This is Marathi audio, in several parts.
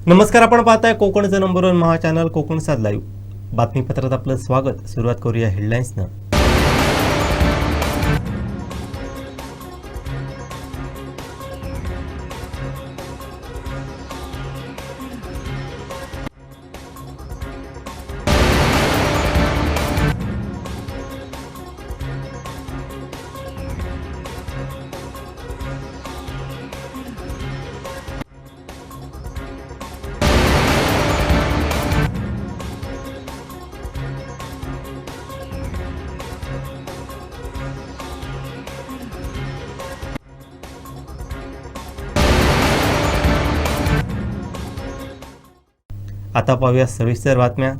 नमस्कार, आपण पाहताय कोकणचं नंबर 1 महा चॅनल कोकण सात लाईव्ह बातमीपत्रात आपलं स्वागत। सुरुवात करूया हेडलाईन्सनं। आता पाहूया सविस्तर बातम्या।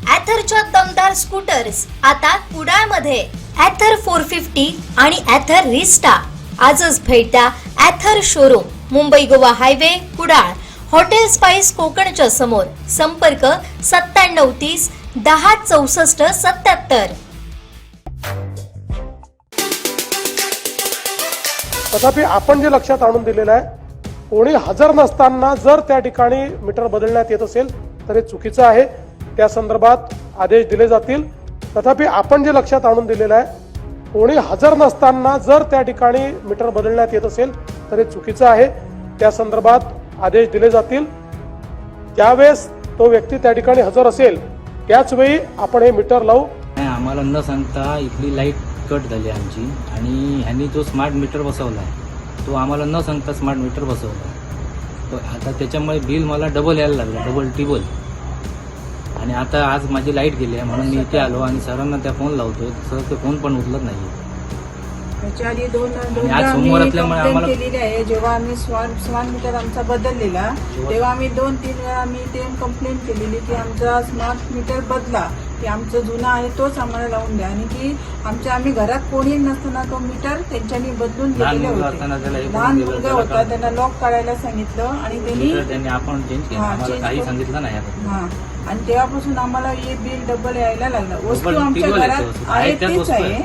ॲथरच्या दमदार स्कूटर्स आता कुडाळमध्ये। ॲथर 450 आणि ॲथर रिस्टा आजच भेट द्या Ather showroom, Mumbai Goa highway, Kudal, hotel spice कोकणच्या समोर। संपर्क 9730 10 64 77। तथापि आपण जे लक्षात आणून दिलेलं आहे, कोणी हजर नसताना जर त्या ठिकाणी मीटर बदलण्यात येत असेल तर हे चुकीचं आहे, त्या संदर्भात आदेश दिले जातील। तथापि आपण जे लक्षात आणून दिलेलं आहे, कोणी हजर नसताना जर त्या ठिकाणी मीटर बदलण्यात येत असेल तर हे चुकीचं आहे, त्या संदर्भात आदेश दिले जातील। त्यावेळेस तो व्यक्ती त्या ठिकाणी हजर असेल त्याच वेळी आपण हे मीटर लावू। आम्हाला न सांगता इथली लाईट कट झाली आमची, आणि ह्यांनी जो स्मार्ट मीटर बसवला तो आम्हाला न सांगता स्मार्ट मीटर बसवला। तर आता त्याच्यामुळे बिल मला डबल यायला लागलं, डबल टिबल। आणि आता आज माझी लाईट गेली आहे म्हणून मी इथे आलो आणि सरांना त्या फोन लावतोय, सर ते फोन पण उचलत नाही। त्याच्या आधी दोनदा सोमवार असल्यामुळे आम्हाला केलेली आहे। जेव्हा आम्ही स्मार्ट मीटर आमचा बदललेला तेव्हा आम्ही 2-3 वेळा आम्ही ते कंप्लेंट केलेली की आमचा स्मार्ट मीटर बदला, की आमचं जुना आहे तोच आम्हाला लावून द्या, आणि की आम्ही घरात कोणी नसताना तो मीटर त्यांच्यानी बदलून दिलेले होते। लहान मुलगा होता, त्यांना लॉक काढायला सांगितलं आणि त्यांनी आपण चेंज केलं, आम्हाला काही सांगितलं नाही। हा, आणि तेव्हापासून आम्हाला हे बिल डबल यायला लागलं। वस्तू आमच्या घरात आहे तेच आहे।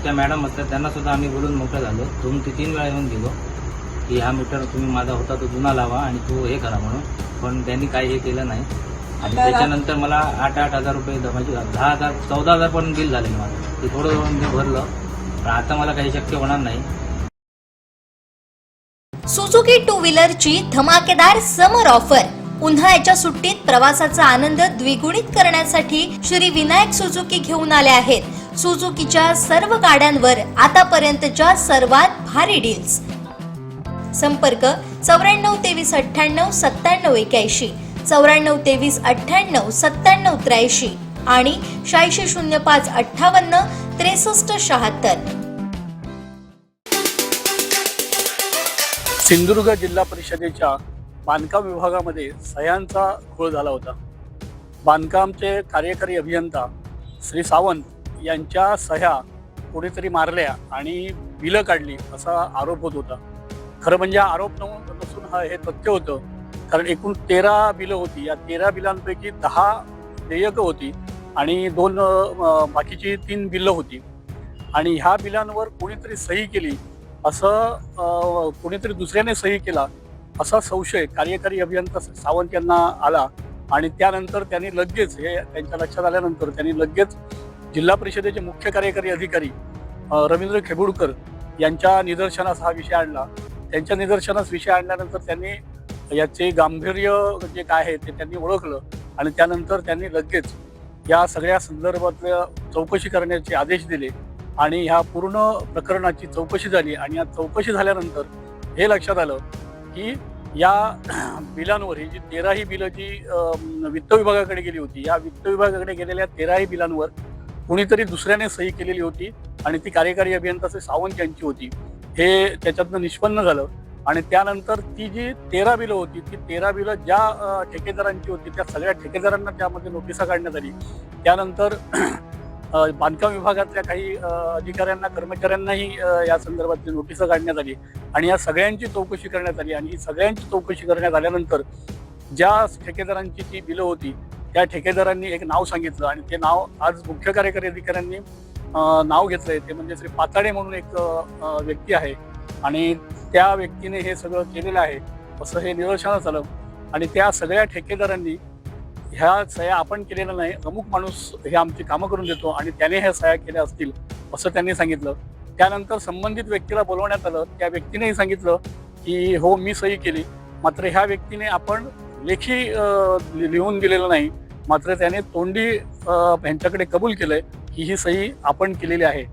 त्या मॅडम असतात त्यांना सुद्धा आम्ही बोलून मोकळं झालो, 2-3 वेळा येऊन गेलो की हा मीटर तुम्ही माझा होता तो जुना लावा आणि तो हे करा म्हणून, पण त्यांनी काही हे केलं नाही। आणि त्याच्यानंतर मला 8-8 हजार रुपये, म्हणजे 10,000 14,000 पण बिल झालेलं माझं, ते थोडं मी भरलं, पण आता मला काही शक्य होणार नाही। सुझुकी टू व्हीलरची धमाकेदार समर ऑफर। उन्हाळ्याच्या सुट्टीत प्रवासाचा आनंद द्विगुणित करण्यासाठी श्री विनायक सुझुकी घेऊन आले आहेत सुझुकीच्या सर्व गाड्यांवर आतापर्यंतच्या सर्वात भारी डील्स। संपर्क 9423 98 97 81, 9423 98 97 83 आणि 8605 58 63 76। सिंधुदुर्ग जिल्हा परिषदेच्या बांधकाम विभागामध्ये सह्यांचा घोळ झाला होता। बांधकामचे कार्यकारी अभियंता श्री सावंत यांच्या सह्या कोणीतरी मारल्या आणि बिलं काढली असा आरोप होत होता। खरं म्हणजे आरोप नसून हे तथ्य होतं, कारण एकूण 13 बिलं होती। या 13 बिलांपैकी 10 देयकं होती आणि 2 बाकीची 3 बिलं होती, आणि ह्या बिलांवर कोणीतरी सही केली असं, कोणीतरी दुसऱ्याने सही केला असा संशय कार्यकारी अभियंता सावंत यांना आला। आणि त्यानंतर त्यांनी लगेच, हे त्यांच्या लक्षात आल्यानंतर त्यांनी लगेच जिल्हा परिषदेचे मुख्य कार्यकारी अधिकारी रवींद्र खेबुडकर यांच्या निदर्शनास हा विषय आणला। त्यांच्या निदर्शनास विषय आणल्यानंतर त्यांनी याचे गांभीर्य जे काय आहे ते त्यांनी ओळखलं, आणि त्यानंतर त्यांनी लगेच या सगळ्या संदर्भातल्या चौकशी करण्याचे आदेश दिले, आणि ह्या पूर्ण प्रकरणाची चौकशी झाली। आणि या चौकशी झाल्यानंतर हे लक्षात आलं की या बिलांवर, ही जी 13ही बिलं जी वित्त विभागाकडे गेली होती, या वित्त विभागाकडे गेलेल्या 13ही बिलांवर कुणीतरी दुसऱ्याने सही केलेली होती, आणि ती कार्यकारी अभियंता सावंत यांची होती, हे त्याच्यातनं निष्पन्न झालं। आणि त्यानंतर ती जी 13 बिलं होती, ती 13 बिलं ज्या ठेकेदारांची होती त्या सगळ्या ठेकेदारांना त्यामध्ये नोटिसा काढण्यात आली। त्यानंतर बांधकाम विभागातल्या काही अधिकाऱ्यांना, कर्मचाऱ्यांनाही या संदर्भातली नोटिसा काढण्यात आली, आणि या सगळ्यांची चौकशी करण्यात आली। आणि सगळ्यांची चौकशी करण्यात आल्यानंतर ज्या ठेकेदारांची ती बिलं होती त्या ठेकेदारांनी एक नाव सांगितलं, आणि ते नाव आज मुख्य कार्यकारी अधिकाऱ्यांनी नाव घेतलंय, ते म्हणजे श्री पाताडे म्हणून एक व्यक्ती आहे, आणि त्या व्यक्तीने हे सगळं केलेलं आहे। असं हे निदर्शनास आलं. आणि त्या सगळ्या ठेकेदारांनी ह्या सह्या आपण केलेल्या नाही, अमुक माणूस हे आमची कामं करून देतो आणि त्याने ह्या सह्या केल्या असतील असं त्यांनी सांगितलं. त्यानंतर संबंधित व्यक्तीला बोलवण्यात आलं. त्या व्यक्तीनेही सांगितलं की हो मी सही केली. मात्र ह्या व्यक्तीने आपण लेखी लिहून दिलेलं नाही, मात्र त्याने तोंडी यांच्याकडे कबूल केलंय की ही सही आपण केलेली आहे.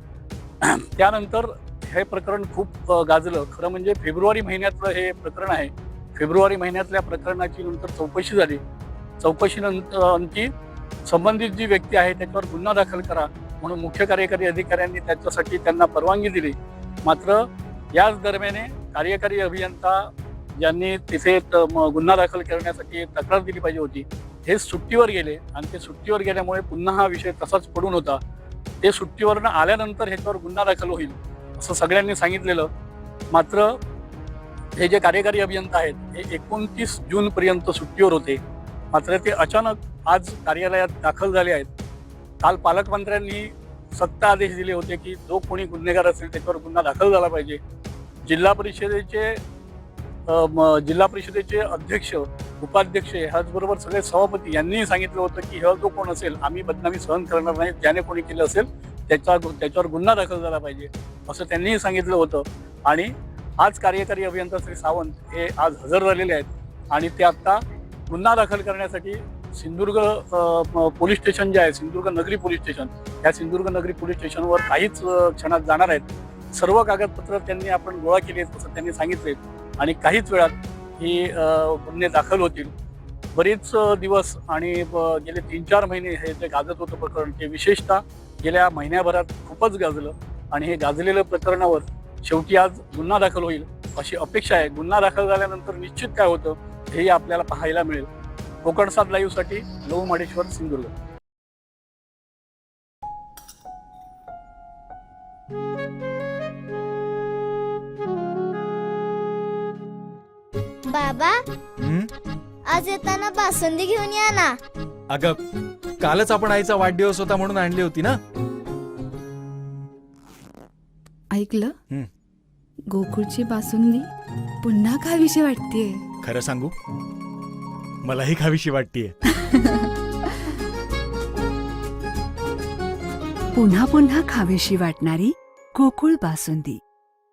त्यानंतर हे प्रकरण खूप गाजलं. खरं म्हणजे फेब्रुवारी महिन्यातलं हे प्रकरण आहे. फेब्रुवारी महिन्यातल्या प्रकरणाची नंतर चौकशी झाली. चौकशीनंतर संबंधित जी व्यक्ती आहे त्याच्यावर गुन्हा दाखल करा म्हणून मुख्य कार्यकारी अधिकाऱ्यांनी त्याच्यासाठी त्यांना परवानगी दिली. मात्र याच दरम्यान कार्यकारी अभियंता ज्यांनी तिथे गुन्हा दाखल करण्यासाठी तक्रार दिली पाहिजे होती हे सुट्टीवर गेले आणि ते सुट्टीवर गेल्यामुळे पुन्हा हा विषय तसाच पडून होता. ते सुट्टीवरनं आल्यानंतर ह्याच्यावर गुन्हा दाखल होईल असं सगळ्यांनी सांगितलेलं. मात्र हे जे कार्यकारी अभियंता आहेत हे 29 जूनपर्यंत सुट्टीवर होते. मात्र ते अचानक आज कार्यालयात दाखल झाले आहेत. काल पालकमंत्र्यांनी सक्त आदेश दिले होते की जो कोणी गुन्हेगार असेल त्याच्यावर गुन्हा दाखल झाला पाहिजे. जिल्हा परिषदेचे अध्यक्ष, उपाध्यक्ष ह्याचबरोबर सगळे सभापती यांनीही सांगितलं होतं की हा जो कोण असेल आम्ही बदनामी सहन करणार नाही, ज्याने कोणी केलं असेल त्याच्यावर गुन्हा दाखल झाला पाहिजे असं त्यांनीही सांगितलं होतं. आणि आज कार्यकारी अभियंता श्री सावंत हे आज हजर झालेले आहेत आणि ते आता गुन्हा दाखल करण्यासाठी सिंधुदुर्ग पोलीस स्टेशन जे आहे, सिंधुदुर्ग नगरी पोलीस स्टेशन, या सिंधुदुर्ग नगरी पोलीस स्टेशनवर काहीच क्षणात जाणार आहेत. सर्व कागदपत्र त्यांनी आपण गोळा केली आहेत असं त्यांनी सांगितले आणि काहीच वेळात ही गुन्हे दाखल होतील. बरेच दिवस आणि गेले 3-4 महिने हे जे गाजत होतं प्रकरण ते विशेषतः गेल्या महिन्याभरात खूपच गाजलं आणि हे गाजलेल्या प्रकरणावर शेवटी आज गुन्हा दाखल होईल अशी अपेक्षा आहे. गुन्हा दाखल झाल्यानंतर निश्चित काय होतं हेही आपल्याला पाहायला मिळेल. कोकण 7 लाईव्हसाठी लहू माडेश्वर, सिंधुदुर्ग. बाबा, आज येताना बासुंदी घेऊन या ना. अगं कालच आपण आईचा वाढदिवस होता म्हणून आणली होती ना. ऐकलं, गोकुळची बासुंदी पुन्हा खावीशी वाटतेय. खरं सांगू, मलाही खावीशी वाटतेय. पुन्हा पुन्हा खावीशी वाटणारी गोकुळ बासुंदी.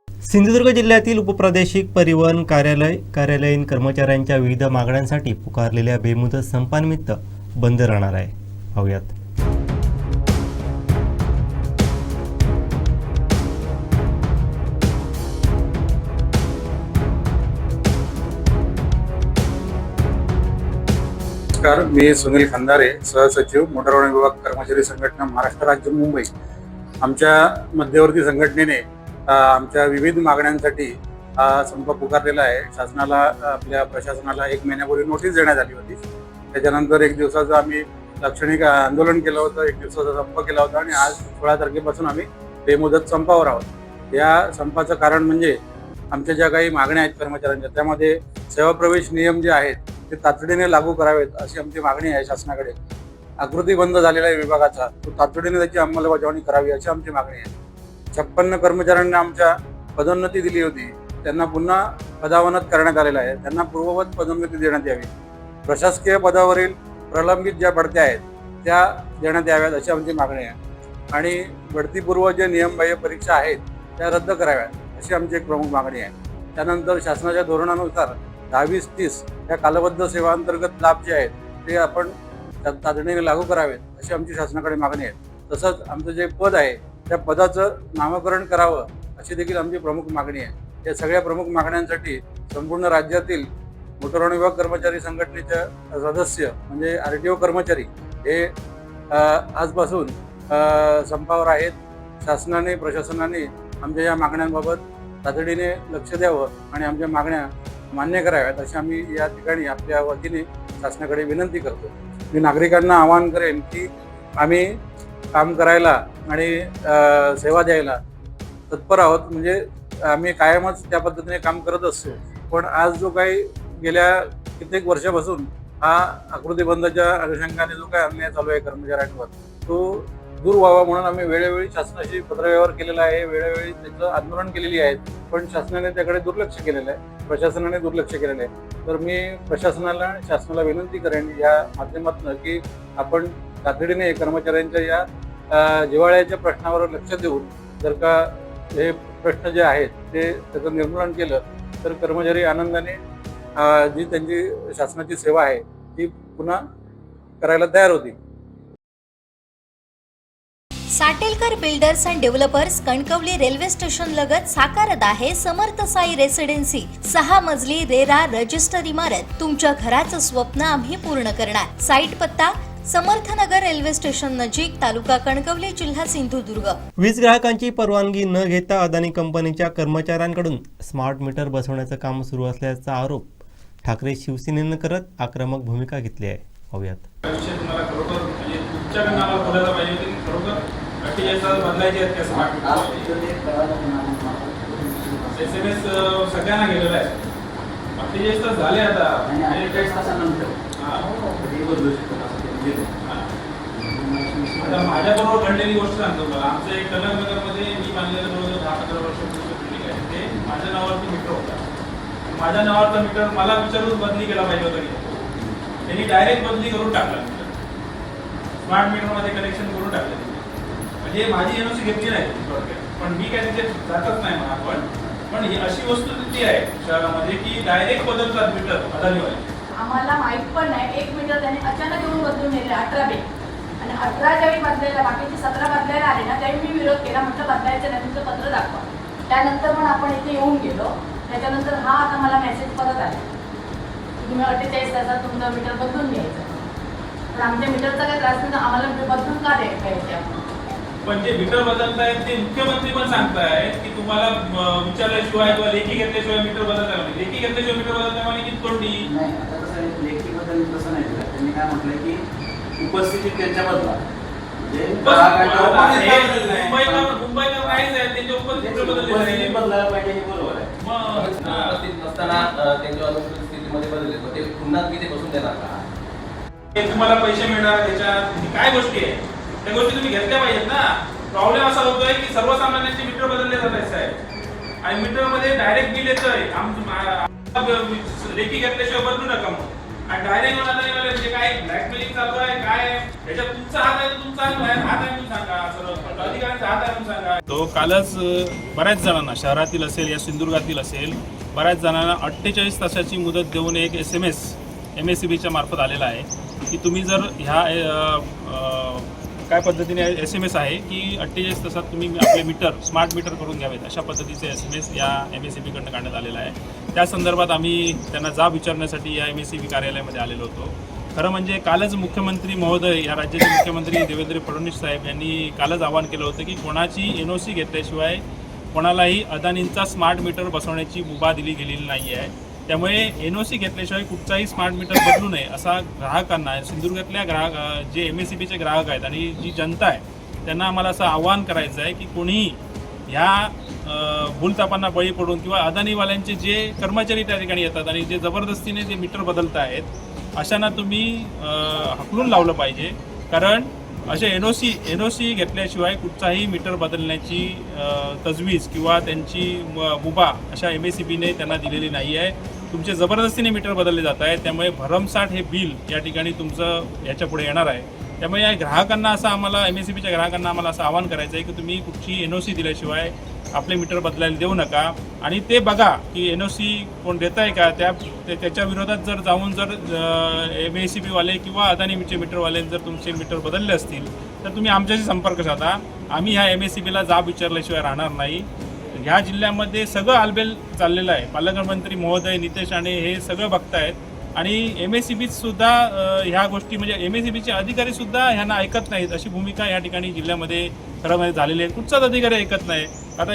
सिंधुदुर्ग जिल्ह्यातील उपप्रादेशिक परिवहन कार्यालयीन कर्मचाऱ्यांच्या विविध मागण्यांसाठी पुकारलेल्या बेमुदत संपानिमित्त बंद राहणार आहे. पाहूयात. नमस्कार, मी सुनील खंदारे, सहसचिव मोटार वाहन विभाग कर्मचारी संघटना महाराष्ट्र राज्य मुंबई. आमच्या मध्यवर्ती संघटनेने आमच्या विविध मागण्यांसाठी संप पुकारलेला आहे. शासनाला, आपल्या प्रशासनाला 1 महिन्यापूर्वी नोटीस देण्यात आली होती. त्याच्यानंतर 1 दिवसाचं आम्ही लाक्षणिक आंदोलन केलं होतं, 1 दिवसाचा संप केला होता आणि आज 16 तारखेपासून आम्ही बेमुदत संपावर आहोत. या संपाचं कारण म्हणजे आमच्या ज्या काही मागण्या आहेत कर्मचाऱ्यांच्या, त्यामध्ये सेवा प्रवेश नियम जे आहेत ते तातडीने लागू करावेत अशी आमची मागणी आहे शासनाकडे. आकृती बंद झालेला आहे विभागाचा, तो तातडीने त्याची अंमलबजावणी करावी अशी आमची मागणी आहे. 56 कर्मचाऱ्यांना आमच्या पदोन्नती दिली होती, त्यांना पुन्हा पदावनत करण्यात आलेलं आहे. त्यांना पूर्ववत पदोन्नती देण्यात यावी. प्रशासकीय पदावरील प्रलंबित ज्या बढत्या आहेत त्या देण्यात याव्यात अशी आमची मागणी आहे. आणि बढतीपूर्व जे नियमबाह्य परीक्षा आहेत त्या रद्द कराव्यात अशी आमची एक प्रमुख मागणी आहे. त्यानंतर शासनाच्या धोरणानुसार 10-20-30 या कालबद्ध सेवांतर्गत लाभ जे आहेत ते आपण तातडीने लागू करावेत अशी आमची शासनाकडे मागणी आहे. तसंच आमचं जे पद आहे त्या पदाचं नामकरण करावं अशी देखील आमची प्रमुख मागणी आहे. या सगळ्या प्रमुख मागण्यांसाठी संपूर्ण राज्यातील मोटार वाहन विभाग कर्मचारी संघटनेच्या सदस्य म्हणजे RTO कर्मचारी हे आजपासून संपावर आहेत. शासनाने, प्रशासनाने आमच्या या मागण्यांबाबत तातडीने लक्ष द्यावं आणि आमच्या मागण्या मान्य कराव्यात अशी आम्ही या ठिकाणी आपल्या वतीने शासनाकडे विनंती करतो. मी नागरिकांना आवाहन करेन की आम्ही काम करायला आणि सेवा द्यायला तत्पर आहोत. म्हणजे आम्ही कायमच त्या पद्धतीने काम करत असतो, पण आज जो काही गेल्या कित्येक वर्षापासून हा आकृतीबंधाच्या अनुषंगाने जो काही अन्याय चालू आहे कर्मचाऱ्यांवर तो दूर व्हावा म्हणून आम्ही वेळोवेळी शासनाशी पत्रव्यवहार केलेला आहे, वेळोवेळी त्याचं आंदोलन केलेली आहेत, पण शासनाने त्याकडे दुर्लक्ष केलेलं आहे, प्रशासनाने दुर्लक्ष केलेलं आहे. तर मी प्रशासनाला शासनाला विनंती करेन या माध्यमातून की आपण तातडीने कर्मचाऱ्यांच्या या जिव्हाळ्याच्या प्रश्नावर लक्ष देऊन जर का हे प्रश्न जे आहेत ते त्याचं निर्मूलन केलं तर कर्मचारी आनंदाने जी त्यांची शासनाची सेवा आहे ती पुन्हा करायला तयार होतील. Satelkar builders and developers Kankavli railway station लगत साकारत आहे समर्थ साई रेसिडेन्सी 6 मजली रेरा रजिस्टर इमारत. तुमच्या घराचं स्वप्न आम्ही पूर्ण करणार. साईट पत्ता समर्थनगर रेल्वे स्टेशन नजीक, तालुका कणकवली, जिल्हा सिंधुदुर्ग. वीज ग्राहकांची परवानगी न घेता अदानी कंपनीच्या कर्मचाऱ्यांकडून स्मार्ट मीटर बसवण्याचं काम सुरू असल्याचा आरोप ठाकरे शिवसेनेनं करत आक्रमक भूमिका घेतली आहे. पाहूयात. विषय तुम्हाला खरोखर म्हणजे तुमच्याकडनं आम्हाला बोलायला पाहिजे होते की खरोखर 48 तास बदलायचे आहेत का स्मार्ट SMS सगळ्यांना गेलेला आहे. 48 तास झाले आता. आता माझ्याबरोबर घडलेली गोष्ट सांगतो मला. आमचं एक कनकनगरमध्ये मी बांधलेलं जवळजवळ 10-15 वर्षापूर्वीचं बिल्डिंग आहे. ते माझ्या नावावरती मीटर होता. माझ्या नावावरचा मीटर मला विचारून बदली केला पाहिजे होता की त्यांनी डायरेक्ट बदली करून टाकला. स्मार्ट मीटरमध्ये कनेक्शन करून टाकलं. म्हणजे माझी एनओसी घेतली नाही पण मी काय तिथे जातच नाही म्हणा. पण ही अशी वस्तुस्थिती आहे शहरामध्ये की डायरेक्ट बदलतात मीटर अदानीवाले. आम्हाला माहित पण नाही 1 मीटर त्याने अचानक येऊन बदलून नेले 18 बे आणि 18 ज्यावेळी बदलायला बाकीचे 17 बदलायला आले ना त्यावेळी मी विरोध केला. म्हटलं बदलायचं नाही, तुमचं पत्र दाखवा. त्यानंतर पण आपण इथे येऊन गेलो. त्याच्यानंतर हा आता मला मेसेज परत आला तुम्ही 48 तासात तुमचं मीटर बदलून घ्यायचं. तर आमच्या मीटरचा काही त्रास नाही, आम्हाला बदलून का द्यायला पाहिजे. पण जे मीटर बदलतायत ते मुख्यमंत्री पण सांगतायत की तुम्हाला विचारल्याशिवाय किंवा लेखी घेतल्याशिवाय मीटर बदलता नाही. लेखी घेतल्याशिवाय मीटर बदलता म्हणजे किती तोंडी नाही. आता कसं आहे, लेखी बदल तसं नाही केलं. त्यांनी काय म्हटलं की उपस्थितीत त्यांच्या बदला मुंबईला काहीच आहे त्यांच्या उपस्थितीत बदलले बदलायला पाहिजे हे बरोबर आहे. मग नसताना त्यांच्या अनुपस्थित स्थितीमध्ये बदलले तर ते पुन्हा तिथे बसून देणार का? तुम्हाला पैसे मिळणार त्याच्यात काय गोष्टी आहे त्या गोष्टी तुम्ही घेतल्या पाहिजेत ना. प्रॉब्लेम असा होतोय की सर्वसामान्यांचे मीटर बदलले जात आहेत साहेब आणि मीटरमध्ये डायरेक्ट बिल येतंय. लेखी घेतल्याशिवाय बदलू नका मग. आणि डायरेक्ट म्हणजे काय ब्लॅकमेलिंग चालू आहे काय याच्यात तुमचा हात आहे तुमचा हात आहे म्हणून सांगा. अधिकाऱ्यांचा हात आहे म्हणून सांगा. तो कालच बऱ्याच जणांना शहरातील असेल या सिंधुदुर्गातील असेल बऱ्याच जणांना 48 तासाची मुदत देऊन एक SMS MSEBच्या मार्फत आलेला आहे की तुम्ही जर ह्या काय पद्धतीने SMS आहे की 48 तासात तुम्ही आपले मीटर स्मार्ट मीटर करून घ्यावेत अशा पद्धतीचे SMS या MSEBकडनं काढण्यात आलेला आहे. त्या संदर्भात आम्ही त्यांना जाब विचारण्यासाठी या MSEB कार्यालयामध्ये आलेलो होतो. खरं म्हणजे कालच मुख्यमंत्री महोदय या राज्याचे मुख्यमंत्री देवेंद्र फडणवीस साहेब यांनी कालच आवाहन केलं होतं की कोणाची NOC घेतल्याशिवाय कोणालाही अदानींचा स्मार्ट मीटर बसवण्याची मुभा दिली गेलेली नाही आहे. त्यामुळे NOC घेतल्याशिवाय कुठचाही स्मार्ट मीटर बदलू नये असा ग्राहकांना सिंधुदुर्गातल्या जे MSEBचे ग्राहक आहेत आणि जी जनता आहे त्यांना आम्हाला असं आवाहन करायचं आहे की कोणीही ह्या भूलतापांना बळी पडून किंवा अदानीवाल्यांचे जे कर्मचारी त्या ठिकाणी येतात आणि जे जबरदस्तीने जे मीटर बदलत आहेत अशांना तुम्ही हकलून लावलं पाहिजे. कारण असे NOC घेतल्याशिवाय कुठचाही मीटर बदलण्याची तजवीज किंवा त्यांची मुभा अशा MSEBने त्यांना दिलेली नाही आहे. तुमचे जबरदस्तीने मीटर बदलले जात आहेत. त्यामुळे भरमसाठ हे बिल या ठिकाणी तुमचं याच्यापुढे येणार आहे. त्यामुळे या ग्राहकांना असं आम्हाला MSEBच्या ग्राहकांना आम्हाला असं आवाहन करायचं आहे की तुम्ही कुठची NOC दिल्याशिवाय आपले मीटर बदलायला देऊ नका. आणि ते बघा की NOC कोण देत आहे का त्याच्या विरोधात जर जाऊन जर MSEBवाले किंवा अदानीचे मीटरवाले जर तुमचे मीटर बदलले असतील तर तुम्ही आमच्याशी संपर्क साधा. आम्ही ह्या MSEBला जाब विचारल्याशिवाय राहणार नाही. ह्या जिल्ह्यामध्ये सगळं आलबेल चाललेलं आहे. पालकमंत्री महोदय नितेश राणे हे सगळं बघतायत आणि MSEBसुद्धा ह्या गोष्टी म्हणजे MSEBचे अधिकारीसुद्धा ह्यांना ऐकत नाहीत अशी भूमिका या ठिकाणी जिल्ह्यामध्ये खरं झालेली आहे. कुठचाच अधिकारी ऐकत नाही. आता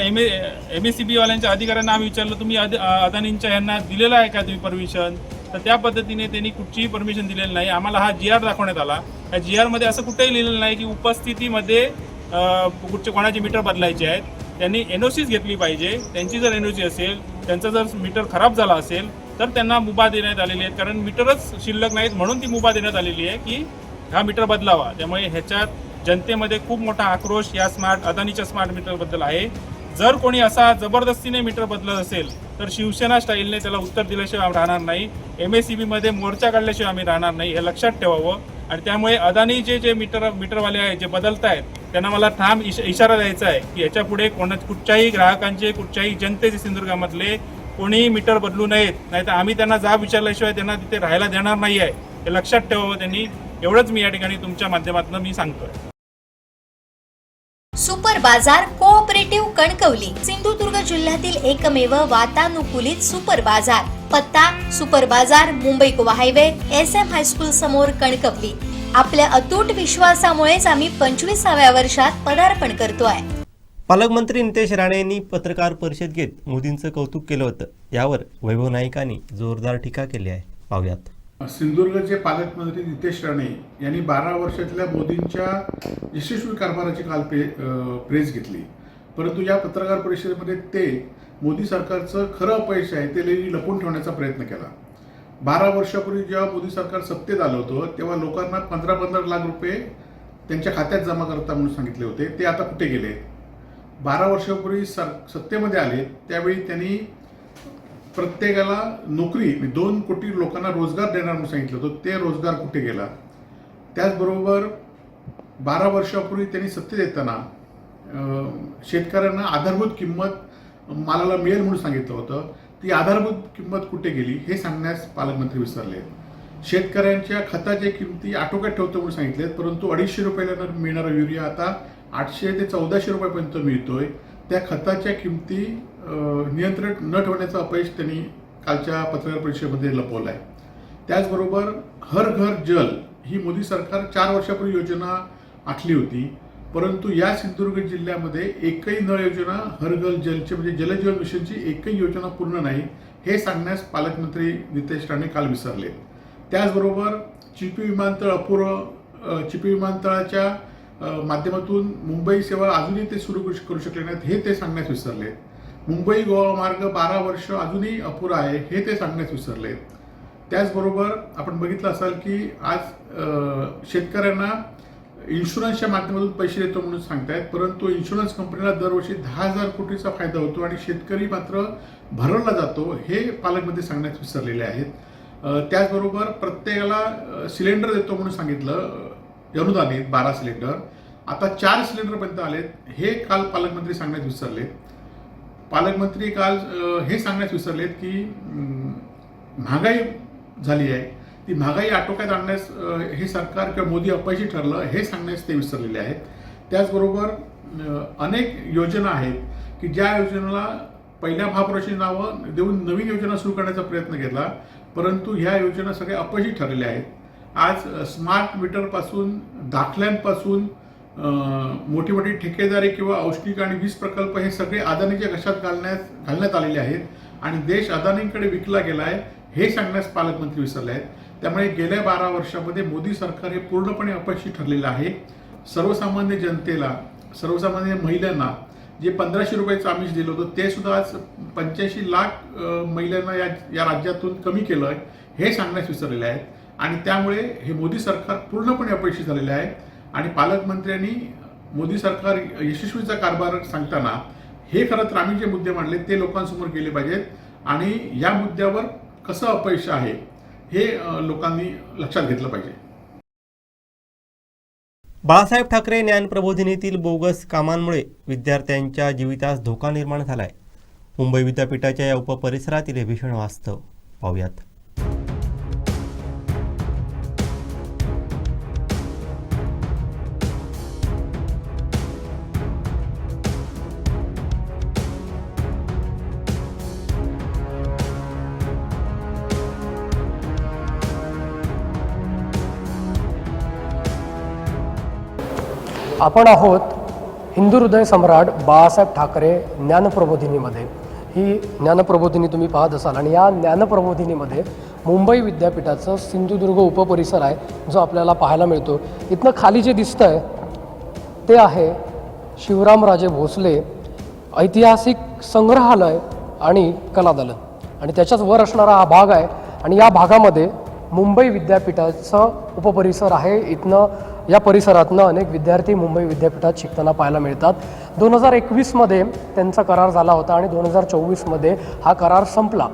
MSEBवाल्यांच्या अधिकाऱ्यांना आम्ही विचारलं तुम्ही अदानींच्या ह्यांना दिलेलं आहे का तुम्ही परमिशन तर त्या पद्धतीने त्यांनी कुठचीही परमिशन दिलेली नाही. आम्हाला हा GR दाखवण्यात आला. या GRमध्ये असं कुठेही लिहिलेलं नाही की उपस्थितीमध्ये कुठचे कोणाचे मीटर बदलायचे आहेत. त्यांनी NOCच घेतली पाहिजे. त्यांची जर NOC असेल त्यांचा जर मीटर खराब झाला असेल तर त्यांना मुभा देण्यात आलेली आहे. कारण मीटरच शिल्लक नाहीत म्हणून ती मुभा देण्यात आलेली आहे की हा मीटर बदलावा. त्यामुळे ह्याच्यात जनतेमध्ये खूप मोठा आक्रोश या अदानीच्या स्मार्ट मीटरबद्दल आहे. जर कोणी असा जबरदस्तीने मीटर बदलत असेल तर शिवसेना स्टाईलने त्याला उत्तर दिल्याशिवाय आम्ही राहणार नाही. MSEB मध्ये मोर्चा काढल्याशिवाय आम्ही राहणार नाही, हे लक्षात ठेवावं. आणि त्यामुळे अदानीचे जे मीटरवाले आहेत जे बदलत आहेत त्यांना मला ठाम इशारा द्यायचा आहे की याच्या पुढे कुठच्याही ग्राहकांचे, कुठच्याही जनतेचे सिंधुदुर्गामधले कोणी मीटर बदलू नयेत, नाहीतर आम्ही त्यांना जाब विचारल्याशिवाय त्यांना तिथे राहायला देणार नाही आहे, हे लक्षात ठेवावं त्यांनी. एवढंच मी या ठिकाणी तुमच्या माध्यमातून मी सांगतोय. सुपर बाजार कोऑपरेटिव्ह कणकवली, सिंधुदुर्ग जिल्ह्यातील एकमेव वातानुकूलित सुपर बाजार. पत्ता सुपर बाजार, Mumbai Goa highway, SM high school समोर, कणकवली. आपल्या अतूट विश्वासामुळेच आम्ही 25व्या वर्षात पदार्पण करतोय. पालकमंत्री नितेश राणे यांनी पत्रकार परिषद घेत मोदींचं कौतुक केलं होतं. यावर वैभव नाईकांनी जोरदार टीका केली आहे. पाहूयात. सिंधुदुर्गचे पालकमंत्री नितेश राणे यांनी 12 वर्षातल्या मोदींच्या यशस्वी कारभाराची काल प्रेस घेतली. परंतु या पत्रकार परिषदेमध्ये ते मोदी सरकारचं खरं अपयश आहे ते लपवून ठेवण्याचा प्रयत्न केला. 12 वर्षापूर्वी जेव्हा मोदी सरकार सत्तेत आलं होतं तेव्हा लोकांना 15-15 लाख रुपये त्यांच्या खात्यात जमा करता म्हणून सांगितले होते, ते आता कुठे गेले. 12 वर्षापूर्वी सत्तेमध्ये आले त्यावेळी त्यांनी प्रत्येकाला नोकरी, 2 कोटी लोकांना रोजगार देणार म्हणून सांगितलं होतं, ते रोजगार कुठे गेला. त्याचबरोबर 12 वर्षापूर्वी त्यांनी सत्तेत येताना शेतकऱ्यांना आधारभूत किंमत मालाला मिळेल म्हणून सांगितलं होतं, ती आधारभूत किंमत कुठे गेली हे सांगण्यास पालकमंत्री विसरले. शेतकऱ्यांच्या खताच्या किमती आटोक्यात ठेवतो म्हणून सांगितले, परंतु 250 रुपयाला मिळणारा युरिया आता 800 ते 1400 रुपयापर्यंत मिळतोय. त्या खताच्या किमती नियंत्रण न ठेवण्याचं अपयश त्यांनी कालच्या पत्रकार परिषदेमध्ये लपवलं आहे. त्याचबरोबर हर घर जल ही मोदी सरकार 4 वर्षापूर्वी योजना आखली होती, परंतु या सिंधुदुर्ग जिल्ह्यामध्ये एकही नळ योजना, हर घर जलचे म्हणजे जलजीवन मिशनची एकही योजना पूर्ण नाही हे सांगण्यास पालकमंत्री नितेश राणे काल विसरले. त्याचबरोबर चिपी विमानतळ अपुरं, चिपी विमानतळाच्या माध्यमातून मुंबई सेवा अजूनही ते सुरू करू शकले नाहीत हे ते सांगण्यास विसरले. मुंबई गोवा मार्ग 12 वर्ष अजूनही अपुरा आहे हे ते सांगण्यास विसरले. त्याचबरोबर आपण बघितलं असाल की आज शेतकऱ्यांना इन्शुरन्सच्या माध्यमातून पैसे देतो म्हणून सांगतायत, परंतु इन्शुरन्स कंपनीला दरवर्षी 10,000 कोटीचा फायदा होतो आणि शेतकरी मात्र भरवला जातो हे पालकमंत्री सांगण्यास विसरलेले आहेत. त्याचबरोबर प्रत्येकाला सिलेंडर देतो म्हणून सांगितलं, अनुदानित 12 सिलेंडर, आता 4 सिलेंडरपर्यंत आलेत हे काल पालकमंत्री सांगण्यास विसरले. पालकमंत्री काल हे सांगण्यास विसरलेत की महागाई झाली आहे, ती महागाई आटोक्यात आणण्यास हे सरकार किंवा मोदी अपयशी ठरलं हे सांगण्यास ते विसरलेले आहेत. त्याचबरोबर अनेक योजना आहेत की ज्या योजनेला पहिल्या महापुरुषाची नावं देऊन नवीन योजना सुरू करण्याचा प्रयत्न केला, परंतु ह्या योजना सगळ्या अपयशी ठरलेल्या आहेत. आज स्मार्ट मीटरपासून, दाखल्यांपासून मोठी मोठी ठेकेदारी किंवा औष्णिक आणि वीज प्रकल्प हे सगळे अदानीच्या घशात घालण्यात आलेले आहेत आणि देश अदानींकडे विकला गेला आहे हे सांगण्यास पालकमंत्री विसरले आहेत. त्यामुळे गेल्या 12 वर्षामध्ये मोदी सरकार हे पूर्णपणे अपयशी ठरलेलं आहे. सर्वसामान्य जनतेला, सर्वसामान्य महिलांना जे 1500 रुपयाचं आमिष दिलं होतं ते सुद्धा आज 85 लाख महिलांना या राज्यातून कमी केलं आहे हे सांगण्यास विसरलेले आहेत. आणि त्यामुळे हे मोदी सरकार पूर्णपणे अपयशी झालेले आहे. आणि पालकमंत्र्यांनी मोदी सरकार यशस्वीचा कारभार सांगताना हे खरं तर आम्ही जे मुद्दे मांडले ते लोकांसमोर गेले पाहिजेत आणि या मुद्द्यावर कसं अपयश आहे हे लोकांनी लक्षात घेतलं पाहिजे. बाळासाहेब ठाकरे ज्ञानप्रबोधिनीतील बोगस कामांमुळे विद्यार्थ्यांच्या जीवितास धोका निर्माण झालाय. मुंबई विद्यापीठाच्या या उपपरिसरातील हे भीषण वास्तव. पाहूयात. आपण आहोत हिंदू हृदय सम्राट बाळासाहेब ठाकरे ज्ञानप्रबोधिनीमध्ये. ही ज्ञानप्रबोधिनी तुम्ही पाहत असाल आणि या ज्ञानप्रबोधिनीमध्ये मुंबई विद्यापीठाचं सिंधुदुर्ग उपपरिसर आहे जो आपल्याला पाहायला मिळतो. इथनं खाली जे दिसतं आहे ते आहे शिवरामराजे भोसले ऐतिहासिक संग्रहालय आणि कलादालन आणि त्याच्याच वर असणारा हा भाग आहे आणि या भागामध्ये मुंबई विद्यापीठाचं उपपरिसर आहे. इथनं या परिसरातनं अनेक विद्यार्थी मुंबई विद्यापीठात शिकताना पाहायला मिळतात. 2021मध्ये त्यांचा करार झाला होता आणि 2024मध्ये हा करार संपला.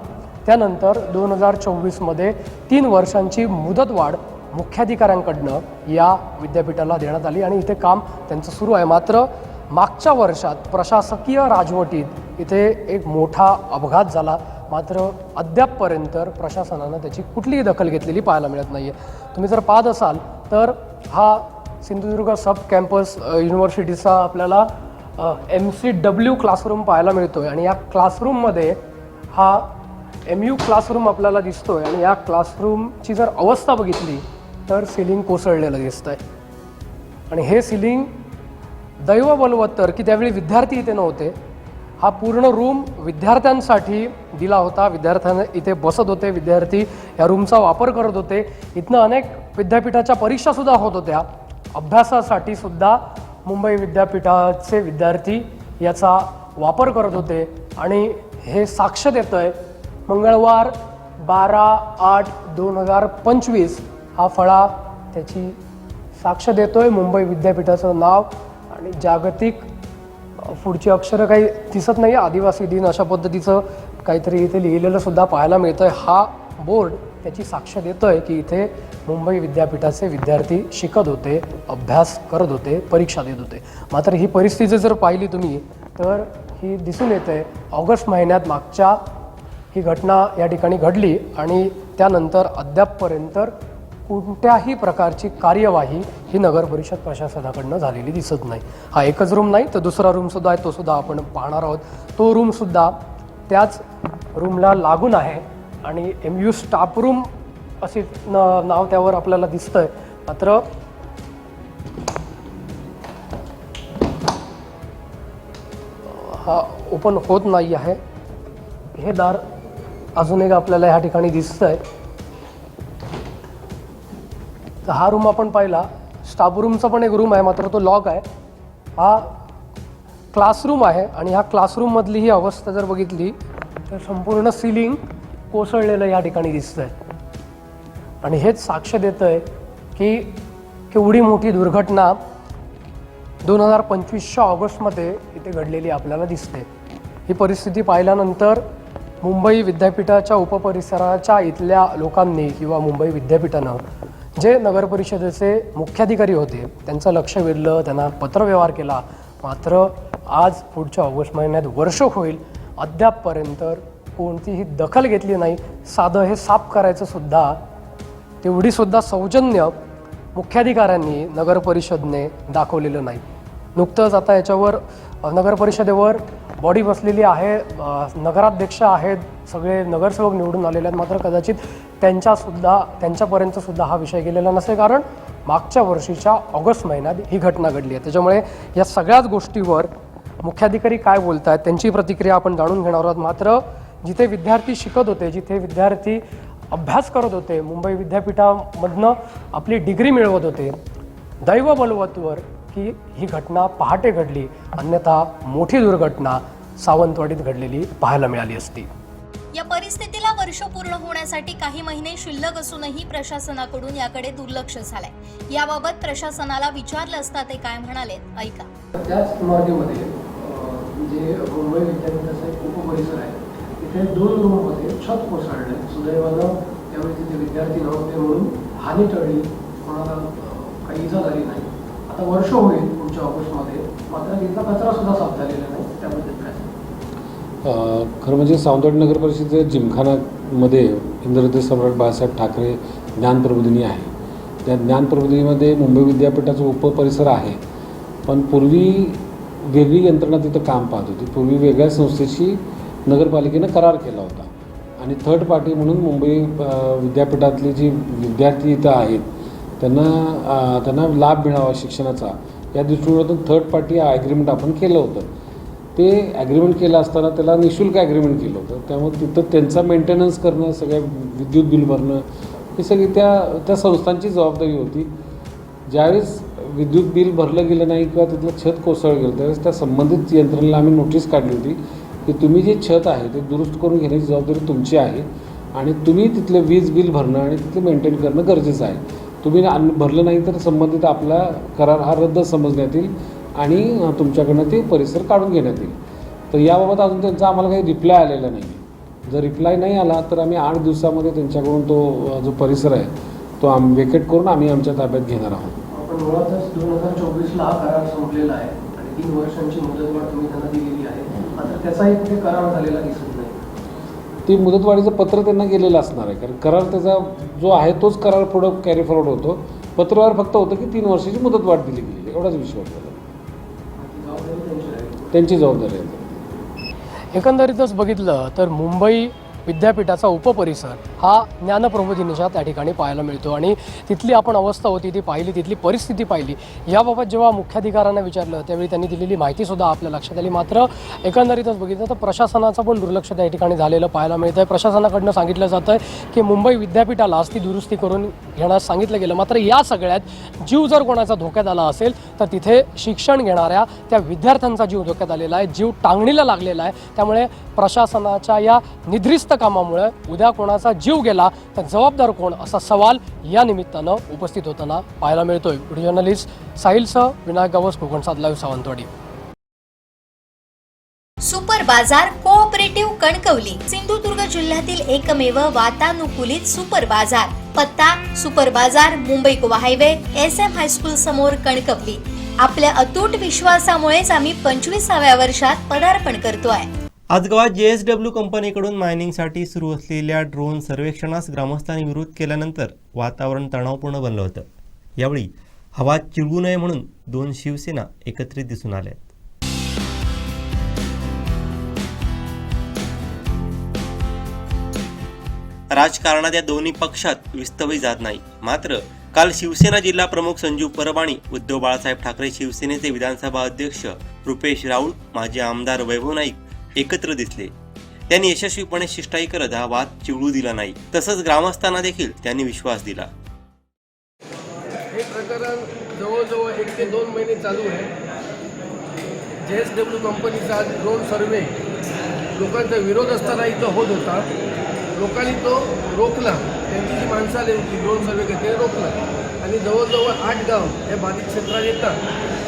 त्यानंतर 2024मध्ये 3 वर्षांची मुदतवाढ मुख्याधिकाऱ्यांकडनं या विद्यापीठाला देण्यात आली आणि इथे काम त्यांचं सुरू आहे. मात्र मागच्या वर्षात प्रशासकीय राजवटीत इथे एक मोठा अपघात झाला. मात्र अद्यापपर्यंत प्रशासनानं त्याची कुठलीही दखल घेतलेली पाहायला मिळत नाही आहे. तुम्ही जर पाहत असाल तर हा सिंधुदुर्ग सब कॅम्पस युनिव्हर्सिटीचा आपल्याला MCW क्लासरूम पाहायला मिळतो आहे आणि या क्लासरूममध्ये हा MU क्लासरूम आपल्याला दिसतो आहे आणि या क्लासरूमची जर अवस्था बघितली तर सिलिंग कोसळलेलं दिसतं आहे. आणि हे सिलिंग दैव बलवत्तर की त्यावेळी विद्यार्थी इथे नव्हते. हा पूर्ण रूम विद्यार्थ्यांसाठी दिला होता. विद्यार्थ्यांना इथे बसत होते, विद्यार्थी या रूमचा वापर करत होते. इथनं अनेक विद्यापीठाच्या परीक्षासुद्धा होत होत्या. अभ्यासासाठी सुद्धा मुंबई विद्यापीठाचे विद्यार्थी याचा वापर करत होते आणि हे साक्ष देतं आहे. मंगळवार 12/8/2025 हा फळा त्याची साक्ष देतो आहे. मुंबई विद्यापीठाचं नाव आणि जागतिक पुढची अक्षरं काही दिसत नाही. आदिवासी दिन अशा पद्धतीचं काहीतरी इथे लिहिलेलं सुद्धा पाहायला मिळतं आहे. हा बोर्ड त्याची साक्ष देतो आहे की इथे मुंबई विद्यापीठाचे विद्यार्थी शिकत होते, अभ्यास करत होते, परीक्षा देत होते. मात्र ही परिस्थिती जर पाहिली तुम्ही तर ही दिसून येते. ऑगस्ट महिन्यात मागच्या ही घटना या ठिकाणी घडली आणि त्यानंतर अद्यापपर्यंत कोणत्याही प्रकारची कार्यवाही ही नगर परिषद प्रशासनाकडनं झालेली दिसत नाही. हा एकच रूम नाही तर दुसरा रूमसुद्धा आहे, तो सुद्धा आपण पाहणार आहोत. तो रूमसुद्धा त्याच रूमला लागून आहे आणि MU स्टाफ रूम असे नाव त्यावर आपल्याला दिसतं आहे. मात्र हा ओपन होत नाही आहे. हे दार अजून एक आपल्याला ह्या ठिकाणी दिसतं आहे. तर हा रूम आपण पाहिला. स्टाफ रूमचा पण एक रूम आहे, मात्र तो लॉक आहे. हा क्लासरूम आहे आणि ह्या क्लासरूममधली ही अवस्था जर बघितली तर संपूर्ण सिलिंग कोसळलेलं या ठिकाणी दिसतं आहे. आणि हेच साक्ष देतं आहे की केवढी मोठी दुर्घटना 2025च्या ऑगस्टमध्ये इथे घडलेली आपल्याला दिसते. ही परिस्थिती पाहिल्यानंतर मुंबई विद्यापीठाच्या उपपरिसराच्या इथल्या लोकांनी किंवा मुंबई विद्यापीठानं जे नगर परिषदेचे मुख्याधिकारी होते त्यांचं लक्ष वेधलं, त्यांना पत्रव्यवहार केला. मात्र आज पुढच्या ऑगस्ट महिन्यात वर्ष होईल, अद्यापपर्यंत कोणतीही दखल घेतली नाही. साधं हे साफ करायचं सुद्धा तेवढीसुद्धा सौजन्य मुख्याधिकाऱ्यांनी नगर परिषदेने दाखवलेलं नाही. नुकतंच आता याच्यावर नगर परिषदेवर बॉडी बसलेली आहे, नगराध्यक्ष आहेत, सगळे नगरसेवक निवडून आलेले आहेत. मात्र कदाचित त्यांच्यापर्यंतसुद्धा हा विषय गेलेला नसेल, कारण मागच्या वर्षीच्या ऑगस्ट महिन्यात ही घटना घडली आहे. त्याच्यामुळे या सगळ्याच गोष्टीवर मुख्याधिकारी काय बोलत आहेत त्यांची प्रतिक्रिया आपण जाणून घेणार आहोत. मात्र जिथे विद्यार्थी शिकत होते, जिथे विद्यार्थी अभ्यास करत होते, मुंबई विद्यापीठामधनं आपली डिग्री मिळवत होते, दैव बलवत्तर की ही घटना पहाटे घडली. अन्यथा मोठी दुर्घटना सावंतवाडीत घडलेली पाहायला मिळाली असती. या परिस्थितीला वर्ष पूर्ण होण्यासाठी काही महिने शिल्लक असूनही प्रशासनाकडून याकडे दुर्लक्ष झालंय. याबाबत प्रशासनाला विचारलं असता ते काय म्हणाले, ऐका. त्याच इमारतीमध्ये जे मुंबई विद्यापीठाचा एक उपपरिसर आहे तिथे 2 रूममध्ये छत कोसळले. सुदैवानं त्यावेळी तिथे विद्यार्थी नव्हते म्हणून हानी टळली, कोणाला काही इजा झाली नाही. आता वर्ष होईल पुढच्या ऑगस्टमध्ये, मात्र तिथला कचरा सुद्धा साफ झालेला नाही. त्याबद्दल काय? खरं म्हणजे सावंतवाडी नगर परिषदेच्या जिमखानामध्ये इंद्ररथ सम्राट बाळासाहेब ठाकरे ज्ञान प्रबोधिनी आहे. त्या ज्ञान प्रबोधिनीमध्ये मुंबई विद्यापीठाचा उपपरिसर आहे, पण पूर्वी वेगळी यंत्रणा तिथं काम पाहत होती. पूर्वी वेगळ्या संस्थेशी नगरपालिकेनं करार केला होता आणि थर्ड पार्टी म्हणून मुंबई विद्यापीठातले जी विद्यार्थी इथं आहेत त्यांना लाभ मिळावा शिक्षणाचा या दृष्टिकोनातून थर्ड पार्टी ॲग्रीमेंट आपण केलं होतं. ते ॲग्रीमेंट केलं असताना त्याला निःशुल्क ॲग्रीमेंट केलं होतं. त्यामुळे तिथं त्यांचा मेंटेनन्स करणं, सगळ्या विद्युत बिल भरणं ही सगळी त्या संस्थांची जबाबदारी होती. ज्यावेळेस विद्युत बिल भरलं गेलं नाही किंवा तिथलं छत कोसळलं गेलं त्यावेळेस त्या संबंधित यंत्रणेला आम्ही नोटीस काढली होती की तुम्ही जे छत आहे ते दुरुस्त करून घेण्याची जबाबदारी तुमची आहे आणि तुम्ही तिथलं वीज बिल भरणं आणि तिथलं मेंटेन करणं गरजेचं आहे. तुम्ही भरलं नाही तर संबंधित आपला करार हा रद्द समजण्यात येईल आणि तुमच्याकडनं ते परिसर काढून घेण्यात येईल. तर याबाबत अजून त्यांचा आम्हाला काही रिप्लाय आलेला नाही. जर रिप्लाय नाही आला तर आम्ही 8 दिवसामध्ये त्यांच्याकडून तो जो परिसर आहे तो वेकेट करून आम्ही आमच्या ताब्यात घेणार आहोत. आपण मुळातच 2024ला हा करार संपलेला आहे आणि 3 वर्षांची मुदतवाढ तुम्ही त्यांना दिलेली आहे. मात्र त्याचाही कुठे करार झालेला दिसत नाही. ती मुदतवाढीचं पत्र त्यांना गेलेलं असणार आहे, कारण करार त्याचा जो आहे तोच करार पुढं कॅरी फॉरवर्ड होतो. पत्रावर फक्त होतं की 3 वर्षाची मुदतवाढ दिली गेली, एवढाच विषय होता. त्यांची जबाबदारी आहे. एकंदरीतच बघितलं तर मुंबई विद्यापीठाचा उपपरिसर हा ज्ञानप्रबोधिनीच्या त्या ठिकाणी पाहायला मिळतो आणि तिथली आपण अवस्था होती ती पाहिली, तिथली परिस्थिती पाहिली. याबाबत जेव्हा मुख्याधिकाऱ्यांना विचारलं त्यावेळी त्यांनी दिलेली माहितीसुद्धा आपल्या लक्षात आली. मात्र एकंदरीतच बघितलं तर प्रशासनाचं पण दुर्लक्ष त्या ठिकाणी झालेलं पाहायला मिळतं आहे. प्रशासनाकडनं सांगितलं जातं आहे की मुंबई विद्यापीठाला ती दुरुस्ती करून घेण्यास सांगितलं गेलं. मात्र या सगळ्यात जीव जर कोणाचा धोक्यात आला असेल तर तिथे शिक्षण घेणाऱ्या त्या विद्यार्थ्यांचा जीव धोक्यात आलेला आहे, जीव टांगणीला लागलेला आहे. त्यामुळे प्रशासनाच्या या निद्रिस्त कामामुळे उद्या कोणाचा जीव गेला तर जबाबदार कोण असा सवाल या निमित्तानं उपस्थित होताना पाहायला मिळतोय. Video journalist साहिलसह Vinayak Gawas, Kokansad live, Sawantwadi. Super बाजार कोऑपरेटिव्ह कणकवली, सिंधुदुर्ग जिल्ह्यातील एकमेव वातानुकूलित सुपर बाजार. पत्ता सुपर बाजार, Mumbai Goa highway, SM high school समोर, कणकवली. आपल्या अतूट विश्वासामुळेच आम्ही 25व्या वर्षात पदार्पण करतोय. आजगावात JSW कंपनीकडून मायनिंगसाठी सुरू असलेल्या ड्रोन सर्वेक्षणास ग्रामस्थांनी विरोध केल्यानंतर वातावरण तणावपूर्ण बनलं होतं. यावेळी हवा चिळगू नये म्हणून 2 शिवसेना एकत्रित दिसून आल्या. राजकारणात या दोन्ही पक्षात विस्तवही जात नाही. मात्र काल शिवसेना जिल्हा प्रमुख संजू परब आणि उद्धव बाळासाहेब ठाकरे, शिवसेनेचे विधानसभा अध्यक्ष रुपेश राऊळ, माजी आमदार वैभव नाईक एकत्र दिसले. त्यांनी यशस्वीपणे शिष्टाई करत हा वाद चिघळू दिला नाही. तसंच ग्रामस्थांना देखील त्यांनी विश्वास दिला. हे प्रकरण जवळजवळ 1 ते 2 महिने चालू आहे. JSW कंपनीचा ड्रोन सर्वे लोकांचा विरोध असताना इथं होत होता. लोकांनी तो रोखला. त्यांची जी माणसं आली होती ड्रोन सर्वे करते रोखला आणि जवळजवळ 8 गाव हे बाधित क्षेत्रात येतात.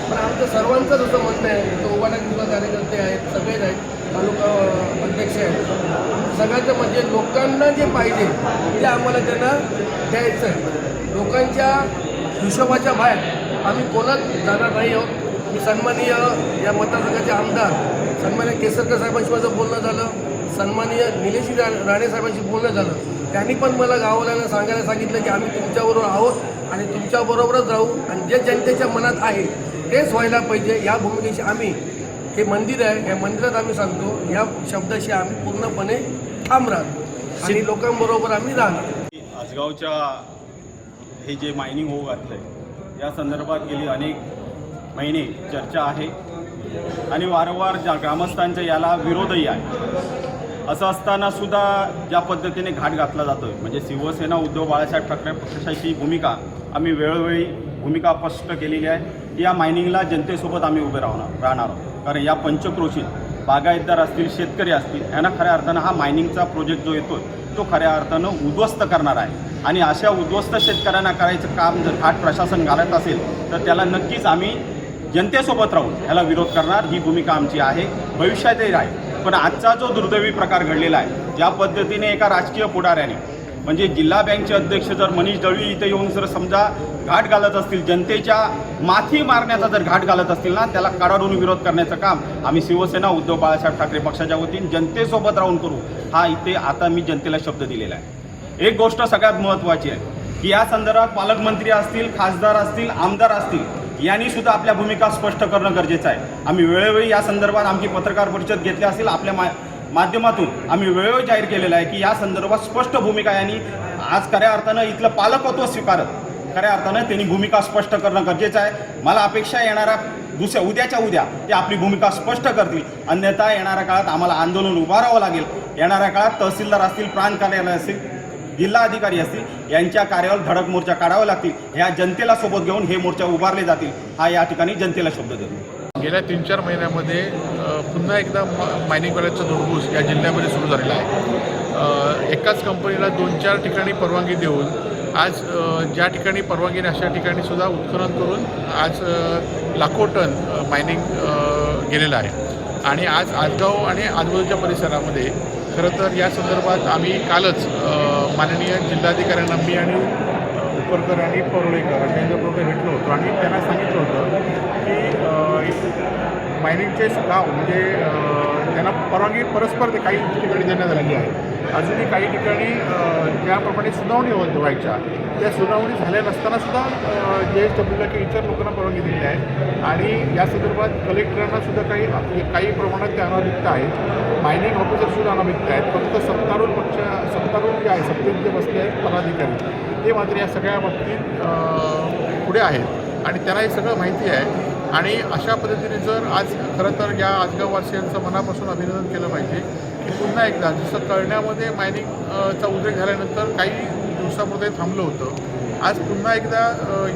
पण आमचं सर्वांचं जसं म्हणणं आहे, इथं उभाटा कार्यकर्ते आहेत, सगळेच आहेत, तालुका अध्यक्ष आहेत. सगळ्याचं म्हणजे लोकांना जे पाहिजे ते आम्हाला त्यांना द्यायचं आहे. लोकांच्या हिशोबाच्या बाहेर आम्ही कोणाच जाणार नाही आहोत. मी सन्माननीय या मतदारसंघाचे आमदार सन्माननीय केसरकर साहेबांशी माझं बोलणं झालं, सन्माननीय निलेश राणे साहेबांशी बोलणं झालं. त्यांनी पण मला गावाला सांगायला सांगितलं की आम्ही तुमच्याबरोबर आहोत आणि तुमच्याबरोबरच राहू आणि जे जनतेच्या मनात आहे तेच व्हायला पाहिजे. या भूमिकेशी आम्ही, हे मंदिर आहे, या मंदिरात आम्ही सांगतो या शब्दाशी आम्ही पूर्णपणे ठाम राहतो आणि लोकांबरोबर आम्ही राहणार. आजगावच्या हे जे मायनिंग होऊ घातलंय या संदर्भात गेली अनेक महिने चर्चा आहे आणि वारंवार ज्या ग्रामस्थांचा याला विरोधही आहे. असं असताना सुद्धा ज्या पद्धतीने घाट घातला जातोय, म्हणजे शिवसेना उद्धव बाळासाहेब ठाकरे पक्षाची भूमिका आम्ही वेळोवेळी भूमिका स्पष्ट केलेली आहे. या मायनिंगला जनतेसोबत आम्ही उभे राहणार आहोत. कारण या पंचक्रोशीत बागायतदार असतील, शेतकरी असतील, यांना खऱ्या अर्थानं हा मायनिंगचा प्रोजेक्ट जो येतोय तो खऱ्या अर्थानं उद्ध्वस्त करणार आहे आणि अशा उद्ध्वस्त शेतकऱ्यांना करायचं काम जर घाट प्रशासन घालत असेल तर त्याला नक्कीच आम्ही जनतेसोबत राहून याला विरोध करणार. ही भूमिका आमची आहे, भविष्यातही राहील. पण आजचा जो दुर्दैवी प्रकार घडलेला आहे, ज्या पद्धतीने एका राजकीय पुढाऱ्याने, म्हणजे जिल्हा बँकचे अध्यक्ष जर मनीष दळवी इथे येऊन जर समजा घाट घालत असतील, जनतेच्या माथी मारण्याचा जर घाट घालत असतील ना, त्याला कडाडून विरोध करण्याचं काम आम्ही शिवसेना उद्धव बाळासाहेब ठाकरे पक्षाच्या वतीने जनतेसोबत राहून करू. हा इथे आता मी जनतेला शब्द दिलेला आहे. एक गोष्ट सगळ्यात महत्त्वाची आहे की या संदर्भात पालकमंत्री असतील, खासदार असतील, आमदार असतील, यांनी सुद्धा आपल्या भूमिका स्पष्ट करणं गरजेचं आहे. आम्ही वेळोवेळी या संदर्भात आमची पत्रकार परिषद घेतली असेल, आपल्या माध्यमातून आम्ही वेळोवेळी जाहीर केलेलं आहे की या संदर्भात स्पष्ट भूमिका यांनी आज खऱ्या अर्थानं इथलं पालकत्व स्वीकारत खऱ्या अर्थानं त्यांनी भूमिका स्पष्ट करणं गरजेचं आहे. मला अपेक्षा येणाऱ्या उद्याच्या उद्या ते आपली भूमिका स्पष्ट करतील. अन्यथा येणाऱ्या काळात आम्हाला आंदोलन उभारावं लागेल. येणाऱ्या काळात तहसीलदार असतील, प्रांत कार्यालय असतील, जिल्हा अधिकारी असतील, यांच्या कार्यावर धडक मोर्चा काढावे लागतील. ह्या जनतेला सोबत घेऊन हे मोर्चा उभारले जातील. हा या ठिकाणी जनतेला शब्द देतो. गेल्या 3-4 महिन्यामध्ये पुन्हा एकदा मायनिंगवाल्यांचा धुडगूस या जिल्ह्यामध्ये सुरू झालेला आहे. एकाच कंपनीला 2-4 ठिकाणी परवानगी देऊन आज ज्या ठिकाणी परवानगी नाही अशा ठिकाणी सुद्धा उत्खनन करून आज लाखो टन मायनिंग गेलेलं आहे. आणि आज आजगाव आणि आजूबाजूच्या परिसरामध्ये खरं तर या संदर्भात आम्ही कालच माननीय जिल्हाधिकाऱ्यांना मी आणि उपरकर आणि परोळेकर अशांच्याबरोबर भेटलो होतो आणि त्यांना सांगितलं होतं की मायनिंगचे गाव म्हणजे त्यांना परवानगी परस्पर ते काही ठिकाणी देण्यात आलेली आहे. अजूनही काही ठिकाणी ज्याप्रमाणे सुनावणी व्हायच्या त्या सुनावणी झाल्या नसतानासुद्धा JSWला की इतर लोकांना परवानगी दिली आहे. आणि या संदर्भात कलेक्टरांना सुद्धा काही प्रमाणात ते अनाभिक्त आहेत. मायनिंग ऑफिसरसुद्धा अनाभिक्त आहेत. फक्त सत्तारूढ जे आहे सत्तेत जे बसले आहेत पदाधिकारी ते मात्र या सगळ्या बाबतीत पुढे आहेत आणि त्यांना हे सगळं माहिती आहे. आणि अशा पद्धतीने जर आज खरं तर या आजगाववासियांचं मनापासून अभिनंदन केलं पाहिजे की पुन्हा एकदा जसं कळण्यामध्ये मायनिंगचा उद्रेक झाल्यानंतर काही दिवसापुरते थांबलं होतं, आज पुन्हा एकदा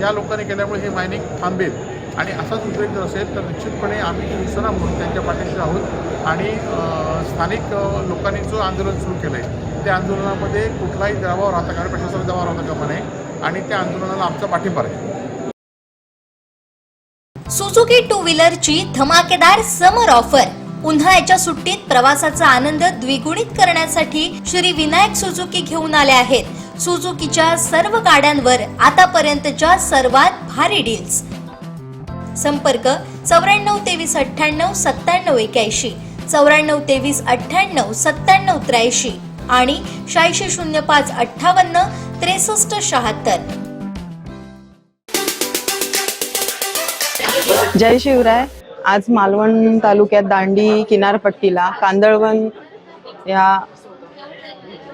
या लोकांनी केल्यामुळे हे मायनिंग थांबेल. आणि असाच उद्रेक जर असेल तर निश्चितपणे आम्ही शिवसेना म्हणून त्यांच्या पाठीशी आहोत. आणि स्थानिक लोकांनी जो आंदोलन सुरू केलं आहे त्या आंदोलनामध्ये कुठलाही दबाव राहता कामा नये, प्रशासनाचा दबाव राहता कामा नये आणि त्या आंदोलनाला आमचा पाठिंबा आहे. सुझुकी टू व्हीलरची धमाकेदार समर ऑफर. उन्हाळ्याच्या सुट्टीत प्रवासाचा आनंद द्विगुणित करण्यासाठी श्री विनायक सुझुकी घेऊन आले आहेत. सुझुकीच्या सर्व गाड्यांवर आतापर्यंतच्या सर्वात भारी डील्स. संपर्क 94 23 98 97 81, 94 23 98 97 83 आणि 86 05 58 63 76. जय शिवराय. आज मालवण तालुक्यात दांडी किनारपट्टीला कांदळवन या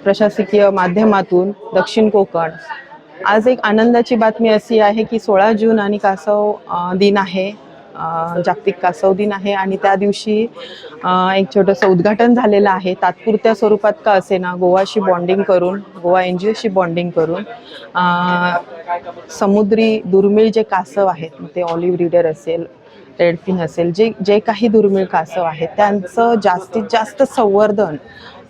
प्रशासकीय माध्यमातून दक्षिण कोकण आज एक आनंदाची बातमी अशी आहे की 16 जून आणि कासव दिन आहे, जागतिक कासव दिन आहे. आणि त्या दिवशी एक छोटंसं उद्घाटन झालेलं आहे. तात्पुरत्या स्वरूपात का असेना गोवाशी बॉन्डिंग करून, गोवा NGOशी बॉन्डिंग करून समुद्री दुर्मिळ जे कासव आहेत ते ऑलिव्ह रीडर असेल, रेडफिन असेल, जे काही दुर्मिळ कासव आहेत त्यांचं जास्तीत जास्त संवर्धन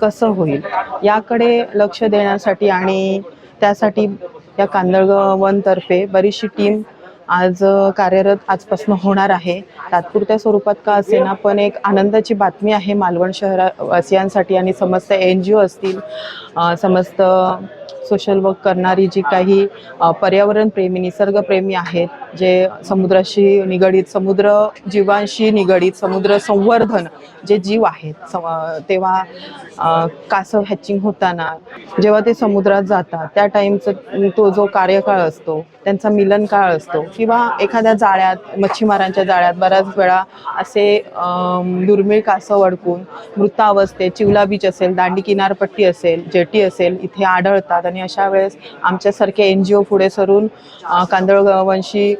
कसं होईल याकडे लक्ष देण्यासाठी आणि त्यासाठी या कांदळवनतर्फे बरीचशी टीम आज कार्यरत आजपासून होणार आहे. तात्पुरत्या स्वरूपात का असेना पण एक आनंदाची बातमी आहे मालवण शहरवासियांसाठी आणि समस्त NGO असतील, समस्त सोशल वर्क करणारी जी काही पर्यावरण प्रेमी निसर्गप्रेमी आहेत, जे समुद्राशी निगडीत, समुद्र जीवांशी निगडीत, समुद्र संवर्धन जे जीव आहेत, तेव्हा कासव हॅचिंग होताना जेव्हा ते समुद्रात जातात त्या टाईमचा तो जो कार्यकाळ असतो, त्यांचा मिलन काळ असतो किंवा एखाद्या जाळ्यात, मच्छीमारांच्या जाळ्यात बऱ्याच वेळा असे दुर्मिळ कासव अडकून मृतावस्थेत चिवला बीच असेल, दांडी किनारपट्टी असेल, जेटी असेल इथे आढळतात. आणि अशा वेळेस आमच्यासारखे NGO पुढे सरून कांदळवनशी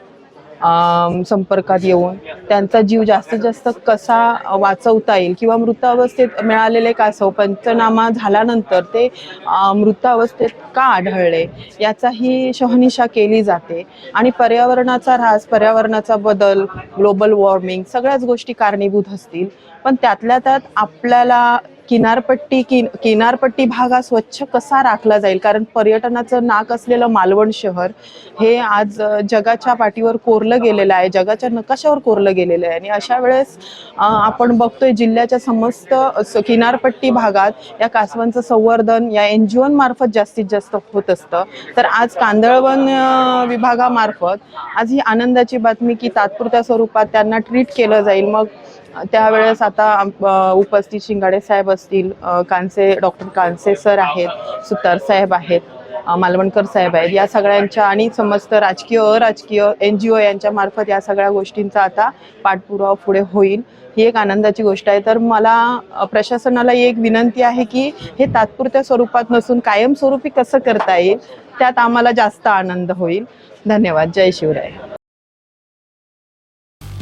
संपर्कात येऊन त्यांचा जीव जास्तीत जास्त कसा वाचवता येईल किंवा मृतावस्थेत मिळालेले कासव पंचनामा झाल्यानंतर ते मृतावस्थेत का आढळले याचाही शहानिशा केली जाते. आणि पर्यावरणाचा ऱ्हास, पर्यावरणाचा बदल, ग्लोबल वॉर्मिंग सगळ्याच गोष्टी कारणीभूत असतील, पण त्यातल्या त्यात आपल्याला किनारपट्टी भाग हा स्वच्छ कसा राखला जाईल, कारण पर्यटनाचं नाक असलेलं मालवण शहर हे आज जगाच्या पाठीवर कोरलं गेलेलं आहे, जगाच्या नकाशावर कोरलं गेलेलं आहे. आणि अशा वेळेस आपण बघतोय जिल्ह्याच्या समस्त किनारपट्टी भागात या कासवांचं संवर्धन या NGO मार्फत जास्तीत जास्त होत असतं. तर आज कांदळवन विभागामार्फत आज ही आनंदाची बातमी की तात्पुरत्या स्वरूपात त्यांना ट्रीट केलं जाईल. मग त्यावेळेस आता उपस्थित शिंगाडे साहेब असतील, डॉक्टर कांसे सर आहेत, सुतार साहेब आहेत, मालवणकर साहेब आहेत, या सगळ्यांच्या आणि समस्त राजकीय अराजकीय NGO यांच्या मार्फत या सगळ्या गोष्टींचा आता पाठपुरावा पुढे होईल. ही एक आनंदाची गोष्ट आहे. तर मला प्रशासनाला एक विनंती आहे की हे तात्पुरत्या स्वरूपात नसून कायमस्वरूपी कसं करता येईल त्यात आम्हाला जास्त आनंद होईल. धन्यवाद. जय शिवराय.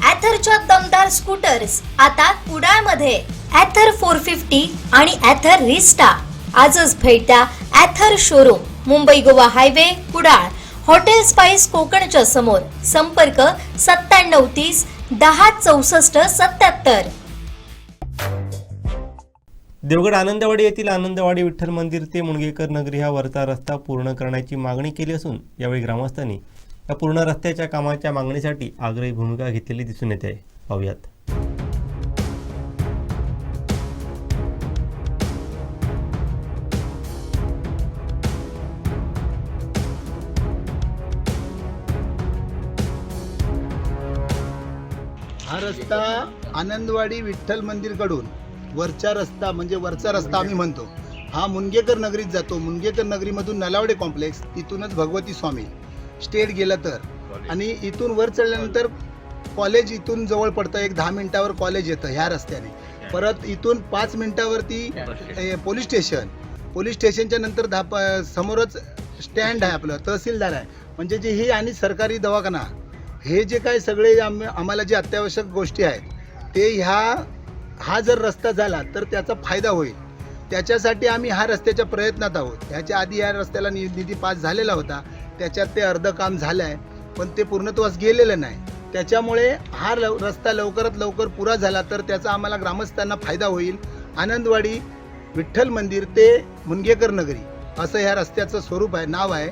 ॲथरच्या दमदार स्कूटर्स आता कुडाळमध्ये. ॲथर 450 आणि ॲथर रिस्टा. आजच भेट द्या Ather showroom, Mumbai Goa highway, Kudal, hotel spice कोकणच्या समोर. संपर्क 9730 10 64 77. देवगड आनंदवाडी येथील आनंदवाडी विठ्ठल मंदिर ते मुणगेकर नगरी हा वरचा रस्ता पूर्ण करण्याची मागणी केली असून यावेळी ग्रामस्थांनी या पूर्ण रस्त्याच्या कामाच्या मागणीसाठी आग्रही भूमिका घेतलेली दिसून येते आहे. पाहूयात. हा रस्ता आनंदवाडी विठ्ठल मंदिरकडून वरचा रस्ता म्हणजे वरचा रस्ता आम्ही म्हणतो हा मुणगेकर नगरीत जातो. मुणगेकर नगरीमधून नलावडे कॉम्प्लेक्स तिथूनच भगवती स्वामी स्टेट गेलं तर आणि इथून वर चढल्यानंतर कॉलेज इथून जवळ पडतं. एक 10 मिनिटावर कॉलेज येतं ह्या रस्त्याने. परत इथून 5 मिनिटावरती पोलीस स्टेशनच्या नंतर समोरच स्टँड आहे आपलं तहसीलदार आहे. म्हणजे जे ही आणि सरकारी दवाखाना हे जे काय सगळे आम्हाला जे अत्यावश्यक गोष्टी आहेत ते हा जर रस्ता झाला तर त्याचा फायदा होईल. त्याच्यासाठी आम्ही हा रस्त्याच्या प्रयत्नात आहोत. ह्याच्या आधी या रस्त्याला निधी पास झालेला होता. त्याच्यात ते अर्ध काम झालं आहे पण ते पूर्णत्वास गेलेलं नाही. त्याच्यामुळे हा रस्ता लवकरात लवकर पुरा झाला तर त्याचा आम्हाला ग्रामस्थांना फायदा होईल. आनंदवाडी विठ्ठल मंदिर ते मुणगेकर नगरी असं ह्या रस्त्याचं स्वरूप आहे, नाव आहे.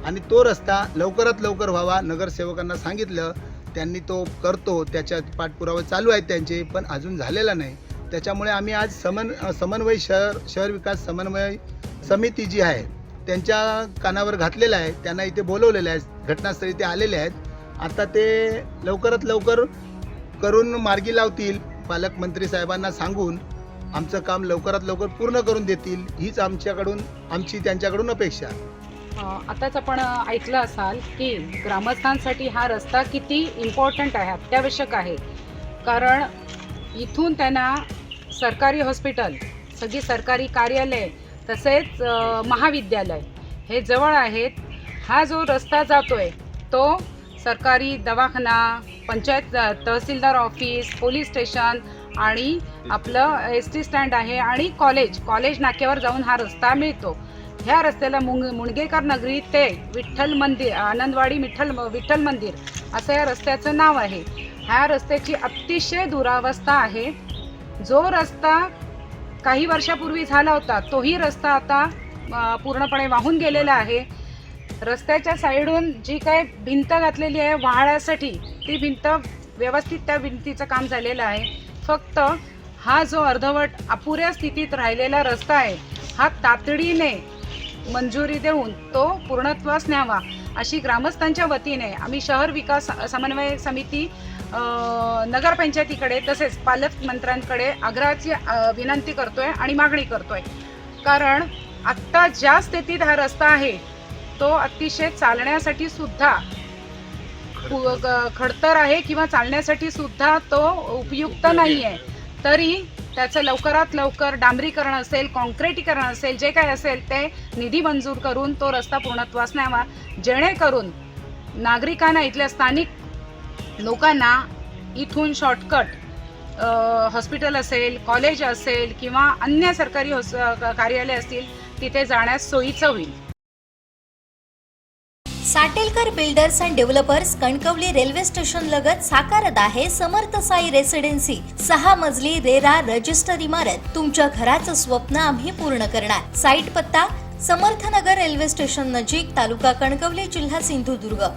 आणि तो रस्ता लवकरात लवकर व्हावा. नगरसेवकांना सांगितलं, त्यांनी तो करतो. त्याच्या पाठपुरावा चालू आहेत त्यांचे, पण अजून झालेला नाही. त्याच्यामुळे आम्ही आज समन्वय शहर विकास समन्वय समिती जी आहे त्यांच्या कानावर घातलेलं आहे. त्यांना इथे बोलवलेलं आहे. घटनास्थळी ते आलेले आहेत. आता ते लवकरात लवकर करून मार्गी लावतील. पालकमंत्री साहेबांना सांगून आमचं काम लवकरात लवकर पूर्ण करून देतील हीच आमची त्यांच्याकडून अपेक्षा आहे. आताच आपण ऐकलं असाल की ग्रामस्थांसाठी हा रस्ता किती इम्पॉर्टंट आहे, अत्यावश्यक आहे. कारण इथून त्यांना सरकारी हॉस्पिटल, सगळी सरकारी कार्यालय तसेच महाविद्यालय हे जवळ आहेत. हा जो रस्ता जातोय तो सरकारी दवाखाना, पंचायत तहसीलदार ऑफिस, पोलीस स्टेशन आणि आपलं ST स्टँड आहे आणि कॉलेज नाक्यावर जाऊन हा रस्ता मिळतो. ह्या रस्त्याला मुणगेकर नगरी ते विठ्ठल मंदिर, आनंदवाडी विठ्ठल मंदिर असं या रस्त्याचं नाव आहे. ह्या रस्त्याची अतिशय दुरावस्था आहे. जो रस्ता काही वर्षापूर्वी झाला होता तोही रस्ता आता पूर्णपणे वाहून गेलेला आहे. रस्त्याच्या साईडून जी काय भिंत घातलेली आहे वाहण्यासाठी ती भिंत व्यवस्थित त्या भिंतीचं काम झालेलं आहे. फक्त हा जो अर्धवट अपुऱ्या स्थितीत राहिलेला रस्ता आहे हा तातडीने मंजुरी देऊन तो पूर्णत्वास न्यावा अशी ग्रामस्थांच्या वतीने आम्ही शहर विकास समन्वय समिती नगरपंचायतीकडे तसेच पालकमंत्र्यांकडे आग्रहाची विनंती करतोय आणि मागणी करतोय. कारण आत्ता ज्या स्थितीत हा रस्ता आहे तो अतिशय चालण्यासाठी सुद्धा खडतर आहे किंवा चालण्यासाठी सुद्धा तो उपयुक्त नाही आहे. तरी त्याचं लवकरात लवकर डांबरीकरण असेल, काँक्रिटीकरण असेल, जे काय असेल ते निधी मंजूर करून तो रस्ता पूर्णत्वास न्यावा. जेणेकरून नागरिकांना, इथल्या स्थानिक लोकांना इथून शॉर्टकट हॉस्पिटल असेल, कॉलेज असेल किंवा अन्य सरकारी कार्यालय असतील तिथे जाण्यास सोयीचं होईल. Satelkar builders and developers Kankavli railway station लगत साकारत आहे समर्थ साई रेसिडेन्सी. 6 मजली रेरा रजिस्टर इमारत. तुमच्या घराचं स्वप्न आम्ही पूर्ण करणार. साईट पत्ता समर्थनगर रेल्वे स्टेशन नजीक, तालुका कणकवली, जिल्हा सिंधुदुर्ग.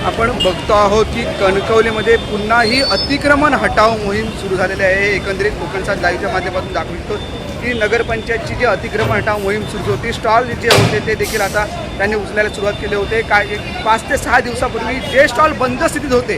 आपण बघतो आहोत की कणकवलीमध्ये पुन्हा ही अतिक्रमण हटाव मोहीम सुरू झालेली आहे. एकंदरीत कोकणसात लाईव्हच्या माध्यमातून दाखवतो की नगरपंचायतची जी अतिक्रमण हटाव मोहीम सुरू होती, स्टॉल जे होते ते देखील आता त्यांनी उचलायला सुरुवात केले होते. 5 ते 6 दिवसापूर्वी जे स्टॉल बंद स्थितीत होते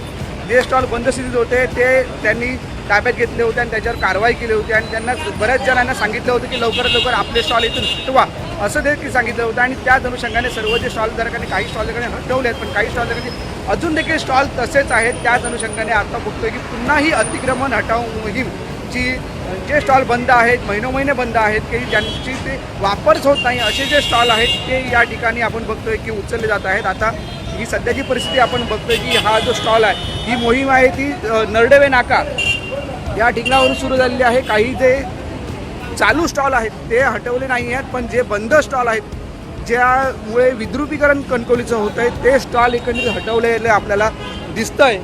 जे स्टॉल बंद स्थितीत होते ते त्यांनी ताब्यात घेतले होते आणि त्याच्यावर कारवाई केली होती आणि त्यांना बऱ्याच जणांना सांगितलं होतं की लवकरात लवकर आपले स्टॉल इथून हटवा असं देखील सांगितलं होतं. आणि त्याच अनुषंगाने सर्व जे स्टॉलधारकांनी काही स्टॉलधारकांनी हटवले आहेत, पण काही स्टॉलधारकांनी अजून देखील स्टॉल तसेच आहेत. त्याच अनुषंगाने आता बघतोय की पुन्हा ही अतिक्रमण हटाव मोहीम जे स्टॉल बंद आहेत, महिनोमहिने बंद आहेत, की ज्यांची ते वापरच होत नाही असे जे स्टॉल आहेत ते या ठिकाणी आपण बघतोय की उचलले जात आहेत. आता ही सध्याची परिस्थिती आपण बघतोय की हा जो स्टॉल आहे, ही मोहीम आहे ती नरडेवे नाका या ठिकाणावरून सुरू झालेली आहे. काही जे चालू स्टॉल आहेत ते हटवले नाही आहेत, पण जे बंद स्टॉल आहेत ज्यामुळे विद्रुपीकरण कणकवलीचं होत आहे ते स्टॉल एकंदरीत हटवलेले आपल्याला दिसतंय.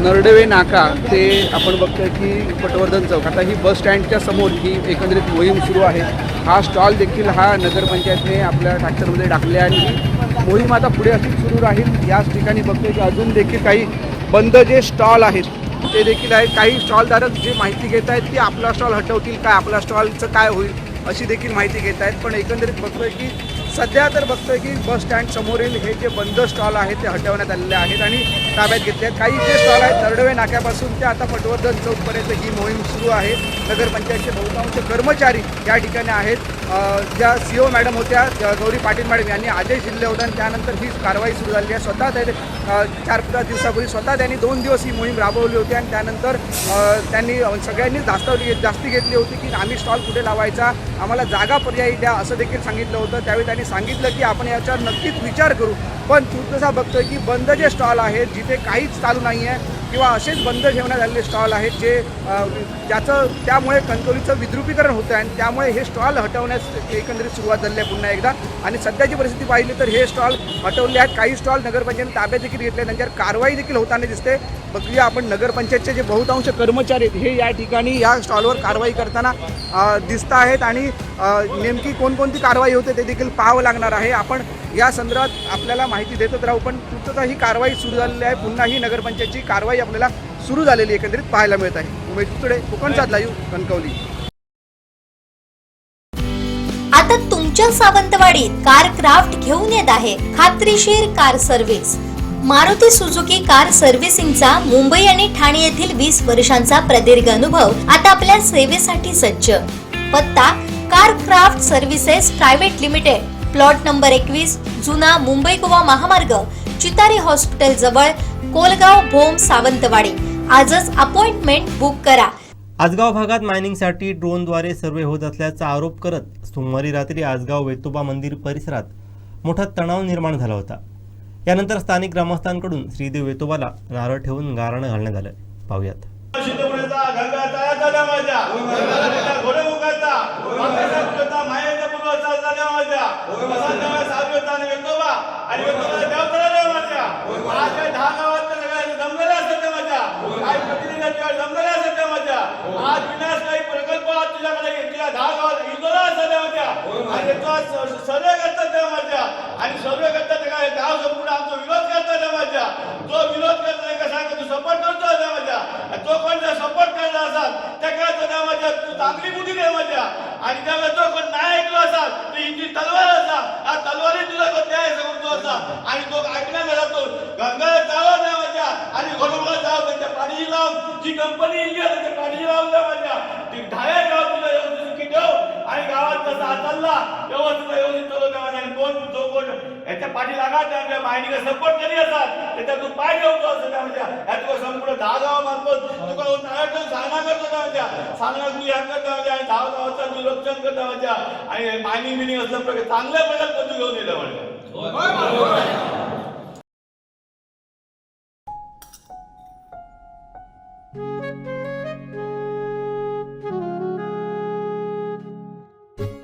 नरडेवे नाका ते आपण बघतोय की पटवर्धन चौक, आता ही बस स्टँडच्या समोर ही एकंदरीत मोहीम सुरू आहे. हा स्टॉल देखील हा नगरपंचायतने आपल्या ट्रॅक्टरमध्ये टाकले आणि ही मोहीम आता पुढे अशीच सुरू राहील. याच ठिकाणी बघतोय की अजून देखील काही बंद जे स्टॉल आहेत ते देखील आहेत. काही स्टॉलधारक जे माहिती घेत आहेत की आपला स्टॉल हटवतील काय, आपल्या स्टॉलचं काय होईल अशी देखील माहिती घेत आहेत. पण एकंदरीत बघतोय की सध्या तर बघतोय की बस स्टँड समोरील हे जे बंद स्टॉल आहेत ते हटवण्यात आलेले आहेत आणि ताब्यात घेतले आहेत. काही जे स्टॉल आहेत नरडवे नाक्यापासून ते आता पटवर्धन चौकपर्यंत ही मोहीम सुरू आहे. नगरपंचायतचे बहुतांश कर्मचारी या ठिकाणी आहेत. ज्या CO मॅडम होत्या गौरी पाटील मॅडम यांनी आदेश दिले होते आणि त्यानंतर ही कारवाई सुरू झाली आहे. स्वतः ते 4-5 दिवसापूर्वी स्वतः त्यांनी 2 दिवस ही मोहीम राबवली होती आणि त्यानंतर त्यांनी सगळ्यांनी जास्ती घेतली होती की आम्ही स्टॉल कुठे लावायचा, आम्हाला जागा पर्यायी द्या असं देखील सांगितलं होतं. त्यावेळी त्यांनी सांगितलं की आपण याच्यावर नक्कीच विचार करू. पण तसा बघतोय की बंद जे स्टॉल आहेत जिथे काहीच चालू नाही आहे किंवा असेच बंद ठेवण्यात आलेले स्टॉल आहेत जे त्यामुळे कणकवलीचं विद्रुपीकरण होतं आहे आणि त्यामुळे हे स्टॉल हटवण्यास एकंदरीत सुरुवात झाली आहे पुन्हा एकदा. आणि सध्याची परिस्थिती पाहिली तर हे स्टॉल हटवले आहेत. काही स्टॉल नगरपंचायतीने ताब्यात देखील घेतले, त्यांच्यावर कारवाई देखील होताना दिसते. बघूया आपण नगरपंचायतचे जे बहुतांश कर्मचारी आहेत हे या ठिकाणी या स्टॉलवर कारवाई करताना दिसत आहेत आणि नेमकी कोणकोणती कारवाई होते ते देखील पाहावं लागणार आहे. आपण या संदर्भात आपल्याला माहिती देतच राहू. पण तुर्ततः ही कारवाई सुरू झालेली आहे. पुन्हा ही नगरपंचायतची कारवाई आपल्याला सुरू झालेली एकंदरीत पाहायला मिळत आहे. उमेश तुकडे, कोकणचा लाईव्ह, कणकवली. आता तुमच्या सावंतवाडीत कार क्राफ्ट घेऊन येत आहे खात्रीशीर car service. Maruti Suzuki car सर्व्हिसिंगचा मुंबई आणि ठाणे येथील 20 वर्षांचा प्रदीर्घ अनुभव आता आपल्या सेवेसाठी सज्ज. पत्ता car craft services private limited, plot number 21, जुना मुंबई गोवा महामार्ग, चितारी हॉस्पिटल जवळ, कोलगाव, भोम, सावंतवाडी. आजच अपॉइंटमेंट बुक करा. आजगाव भागात मायनिंगसाठी ड्रोनद्वारे सर्वे होत असल्याचा आरोप करत सोमवारी रात्री आजगाव वेतोबा मंदिर परिसरात मोठा तणाव निर्माण झाला होता. यानंतर स्थानिक ग्रामस्थांकडून श्रीदेव वेतोबाला नारळ ठेवून गारणं घालण्यात आलं. पाहूयात. आज विनाशकारी प्रकल्प तुझ्याकडे घेतला 10 गावात इंदोरा झाल्या होत्या आणि तो सर्वे करतात त्या माझ्या आणि सर्वे करतात काय गाव संपूर्ण आमचा विरोध करतात त्या माझ्या. तो विरोध करताना का सांग तू सपोर्ट करतो त्या माझ्या. तो कोण सपोर्ट करणार असाल त्या काय तो त्या माझ्या तू चांगली बुद्धी दे माझ्या. आणि त्यामुळे तो कोण नाही ऐकलो असाल तू हिंदी तलवार असा हा तलवारी तुला कोण न्याय समजतो असा आणि तो ऐकण्याला जातो गंगा जावं त्या माझ्या आणि घोडोबा जावं त्यांच्या पाणी लावून जी कंपनी इंडिया त्यांच्या पाणी लावून द्या माझ्या. ती ढाया गाव तुला व्यवस्थित ठेव आणि गावात कसा चालला व्यवस्थित चालवता माझ्या. आणि कोण जो कोण याच्या पाठी लागा त्या माहितीला सपोर्ट करी असतात त्याच्या तू पाय ठेवतो असं त्या माझ्या. ह्या तुला संपूर्ण 10 गावा मार्फत तुका सांगणं करतो त्या माझ्या. सांगणं तू ह्या करता माझ्या आणि 10 गावाचा तू रक्षण करता माझ्या. आणि मायनिंग बिनिंग असल्या प्रकारे चांगल्या प्रकारे तू घेऊन येतं माझ्या.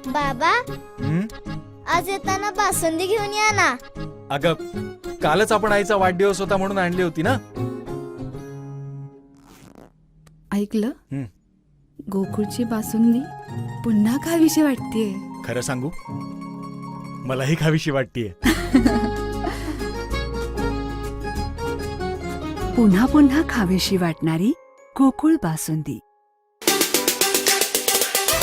बाबा, आज येताना बासुंदी घेऊन या ना. अगं कालच आपण आईचा वाढदिवस होता म्हणून आणली होती ना. ऐकलं, गोकुळची बासुंदी पुन्हा खावीशी वाटतेय. खरं सांगू, मलाही खावीशी वाटतेय. पुन्हा पुन्हा खावीशी वाटणारी गोकुळ बासुंदी.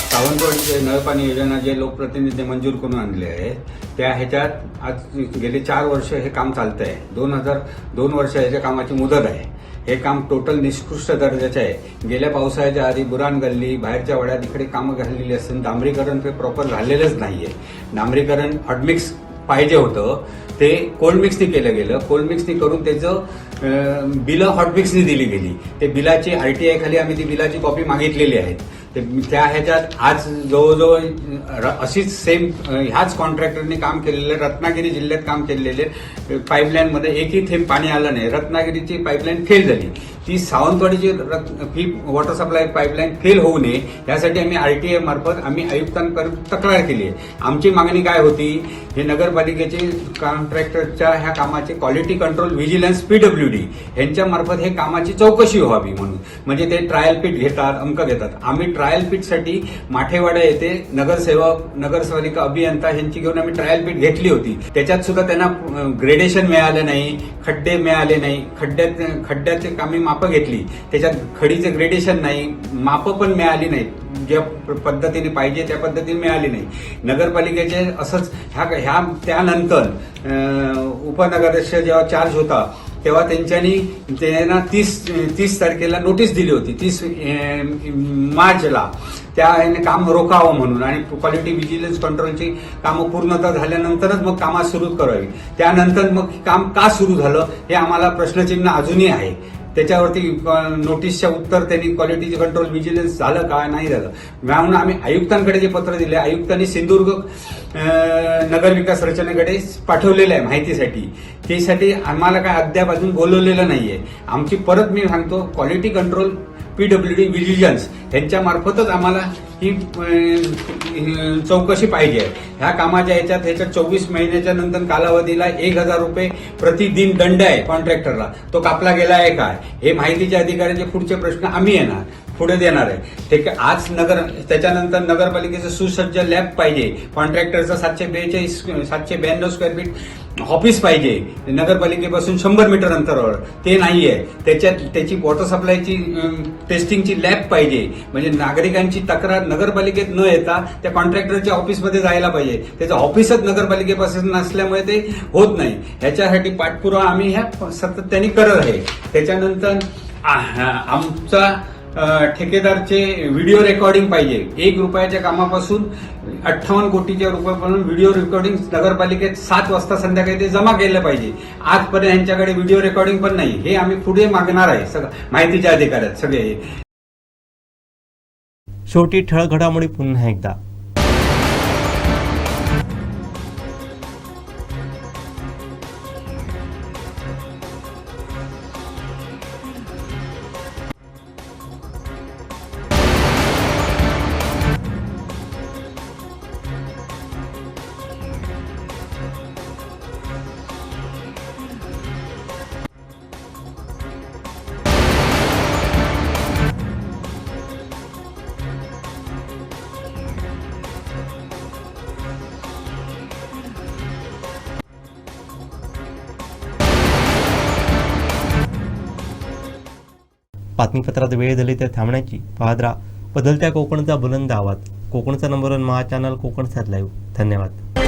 सावंतवाडी नळपाणी योजना जे लोकप्रतिनिधी मंजूर करून आणले आहे त्या ह्याच्यात आज गेले 4 वर्ष हे काम चालत आहे. 2 वर्ष ह्याच्या कामाची मुदत आहे. हे काम टोटल निकृष्ट दर्जाचे आहे. गेल्या पावसाळ्याच्या आधी बुराण गल्ली बाहेरच्या वड्यात इकडे कामं घाललेली असतील. डांबरीकरण ते प्रॉपर झालेलंच नाहीये. डांबरीकरण हॉटमिक्स पाहिजे होतं ते कोल्ड मिक्सनी केलं गेलं. कोल्ड मिक्सनी करून त्याचं बिलं हॉटमिक्सनी दिली गेली. ते बिलाची RTI खाली आम्ही ती बिलाची कॉपी मागितलेली आहेत. त्या ह्याच्यात आज जवळजवळ अशीच सेम ह्याच कॉन्ट्रॅक्टरने काम केलेलं रत्नागिरी जिल्ह्यात काम केलेले पाईपलाईनमध्ये एकही थेंब पाणी आलं नाही. रत्नागिरीची पाईपलाईन फेल झाली. ती सावंतवाडीची वॉटर सप्लाय पाईपलाईन फेल होऊ नये यासाठी आम्ही RTI मार्फत आम्ही आयुक्तांपर्यंत तक्रार केली आहे. आमची मागणी काय होती, हे नगरपालिकेचे कॉन्ट्रॅक्टरच्या ह्या कामाचे क्वालिटी कंट्रोल व्हिजिलन्स PWD यांच्या मार्फत हे कामाची चौकशी व्हावी म्हणून. म्हणजे ते ट्रायल पीट घेतात, अंक घेतात. आम्ही ट्रायल पीटसाठी माठेवाडा येथे नगरसेवक नगरपालिका अभियंता यांची घेऊन आम्ही ट्रायल पीट घेतली होती. त्याच्यात सुद्धा त्यांना ग्रेडेशन मिळालं नाही, खड्डे मिळाले नाही. खड्ड्याचे आम्ही मापं घेतली, त्याच्यात खडीचे ग्रेडेशन नाही, मापं पण मिळाली नाहीत. ज्या पद्धतीने पाहिजे त्या पद्धतीने मिळाली नाही. नगरपालिकेचे असंच ह्या त्यानंतर उपनगराध्यक्ष जेव्हा चार्ज होता तेव्हा त्यांना 30 तारखेला नोटीस दिली होती. 30 मार्चला त्या काम रोखावं म्हणून आणि क्वालिटी व्हिजिलन्स कंट्रोलची कामं पूर्णतः झाल्यानंतरच मग कामात सुरू करावी. त्यानंतर मग काम का सुरू झालं हे आम्हाला प्रश्नचिन्ह अजूनही आहे. त्याच्यावरती नोटीसच्या उत्तर त्यांनी क्वालिटी कंट्रोल व्हिजिलन्स झालं का नाही झालं म्हणून आम्ही आयुक्तांकडे जे पत्र दिले, आयुक्तांनी सिंधुदुर्ग नगरविकास रचनेकडे पाठवलेलं आहे माहितीसाठी. त्यासाठी आम्हाला काय अद्याप अजून बोलवलेलं नाहीये. आमची परत मी सांगतो क्वालिटी कंट्रोल PWD व्हिजिलन्स यांच्या मार्फतच आम्हाला ही चौकशी पाहिजे आहे. ह्या कामाच्या ह्याच्यात 24 महिन्याच्या नंतर कालावधीला 1000 रुपये प्रतिदिन दंड आहे कॉन्ट्रॅक्टरला. तो कापला गेला आहे काय हे माहितीच्या अधिकाऱ्यांचे पुढचे प्रश्न आम्ही पुढे देणार आहे. ते आज त्याच्यानंतर नगरपालिकेचं सुसज्ज लॅब पाहिजे. कॉन्ट्रॅक्टरचं 742 स्क्वेअर फीट ऑफिस पाहिजे नगरपालिकेपासून 100 मीटर अंतरावर. ते नाहीये. त्याची वॉटर सप्लायची टेस्टिंगची लॅब पाहिजे. म्हणजे नागरिकांची तक्रार नगरपालिकेत न येता त्या कॉन्ट्रॅक्टरच्या ऑफिसमध्ये जायला पाहिजे. त्याचं ऑफिसच नगरपालिकेपासून नसल्यामुळे ते होत नाही. ह्याच्यासाठी पाठपुरावा आम्ही ह्या सातत्याने करत आहे. त्याच्यानंतर आमचा ठेकेदारचे व्हिडिओ रेकॉर्डिंग पाहिजे. 1 रुपयाच्या कामापासून 58 कोटीच्या रुपयापासून व्हिडिओ रेकॉर्डिंग नगरपालिकेत 7 वाजता संध्याकाळी ते जमा केलं पाहिजे. आजपर्यंत यांच्याकडे व्हिडिओ रेकॉर्डिंग पण नाही. हे आम्ही पुढे मागणार आहे सगळं माहितीच्या अधिकाऱ्यात सगळे. शेवटी ठळक घडामोडी पुन्हा एकदा. बातमीपत्रात वेळ झाली तर थांबण्याची. पाहत राहा बदलत्या कोकणचा बुलंद आवाज. कोकणचा नंबर 1 महा चॅनल कोकण सात लाईव्ह. धन्यवाद.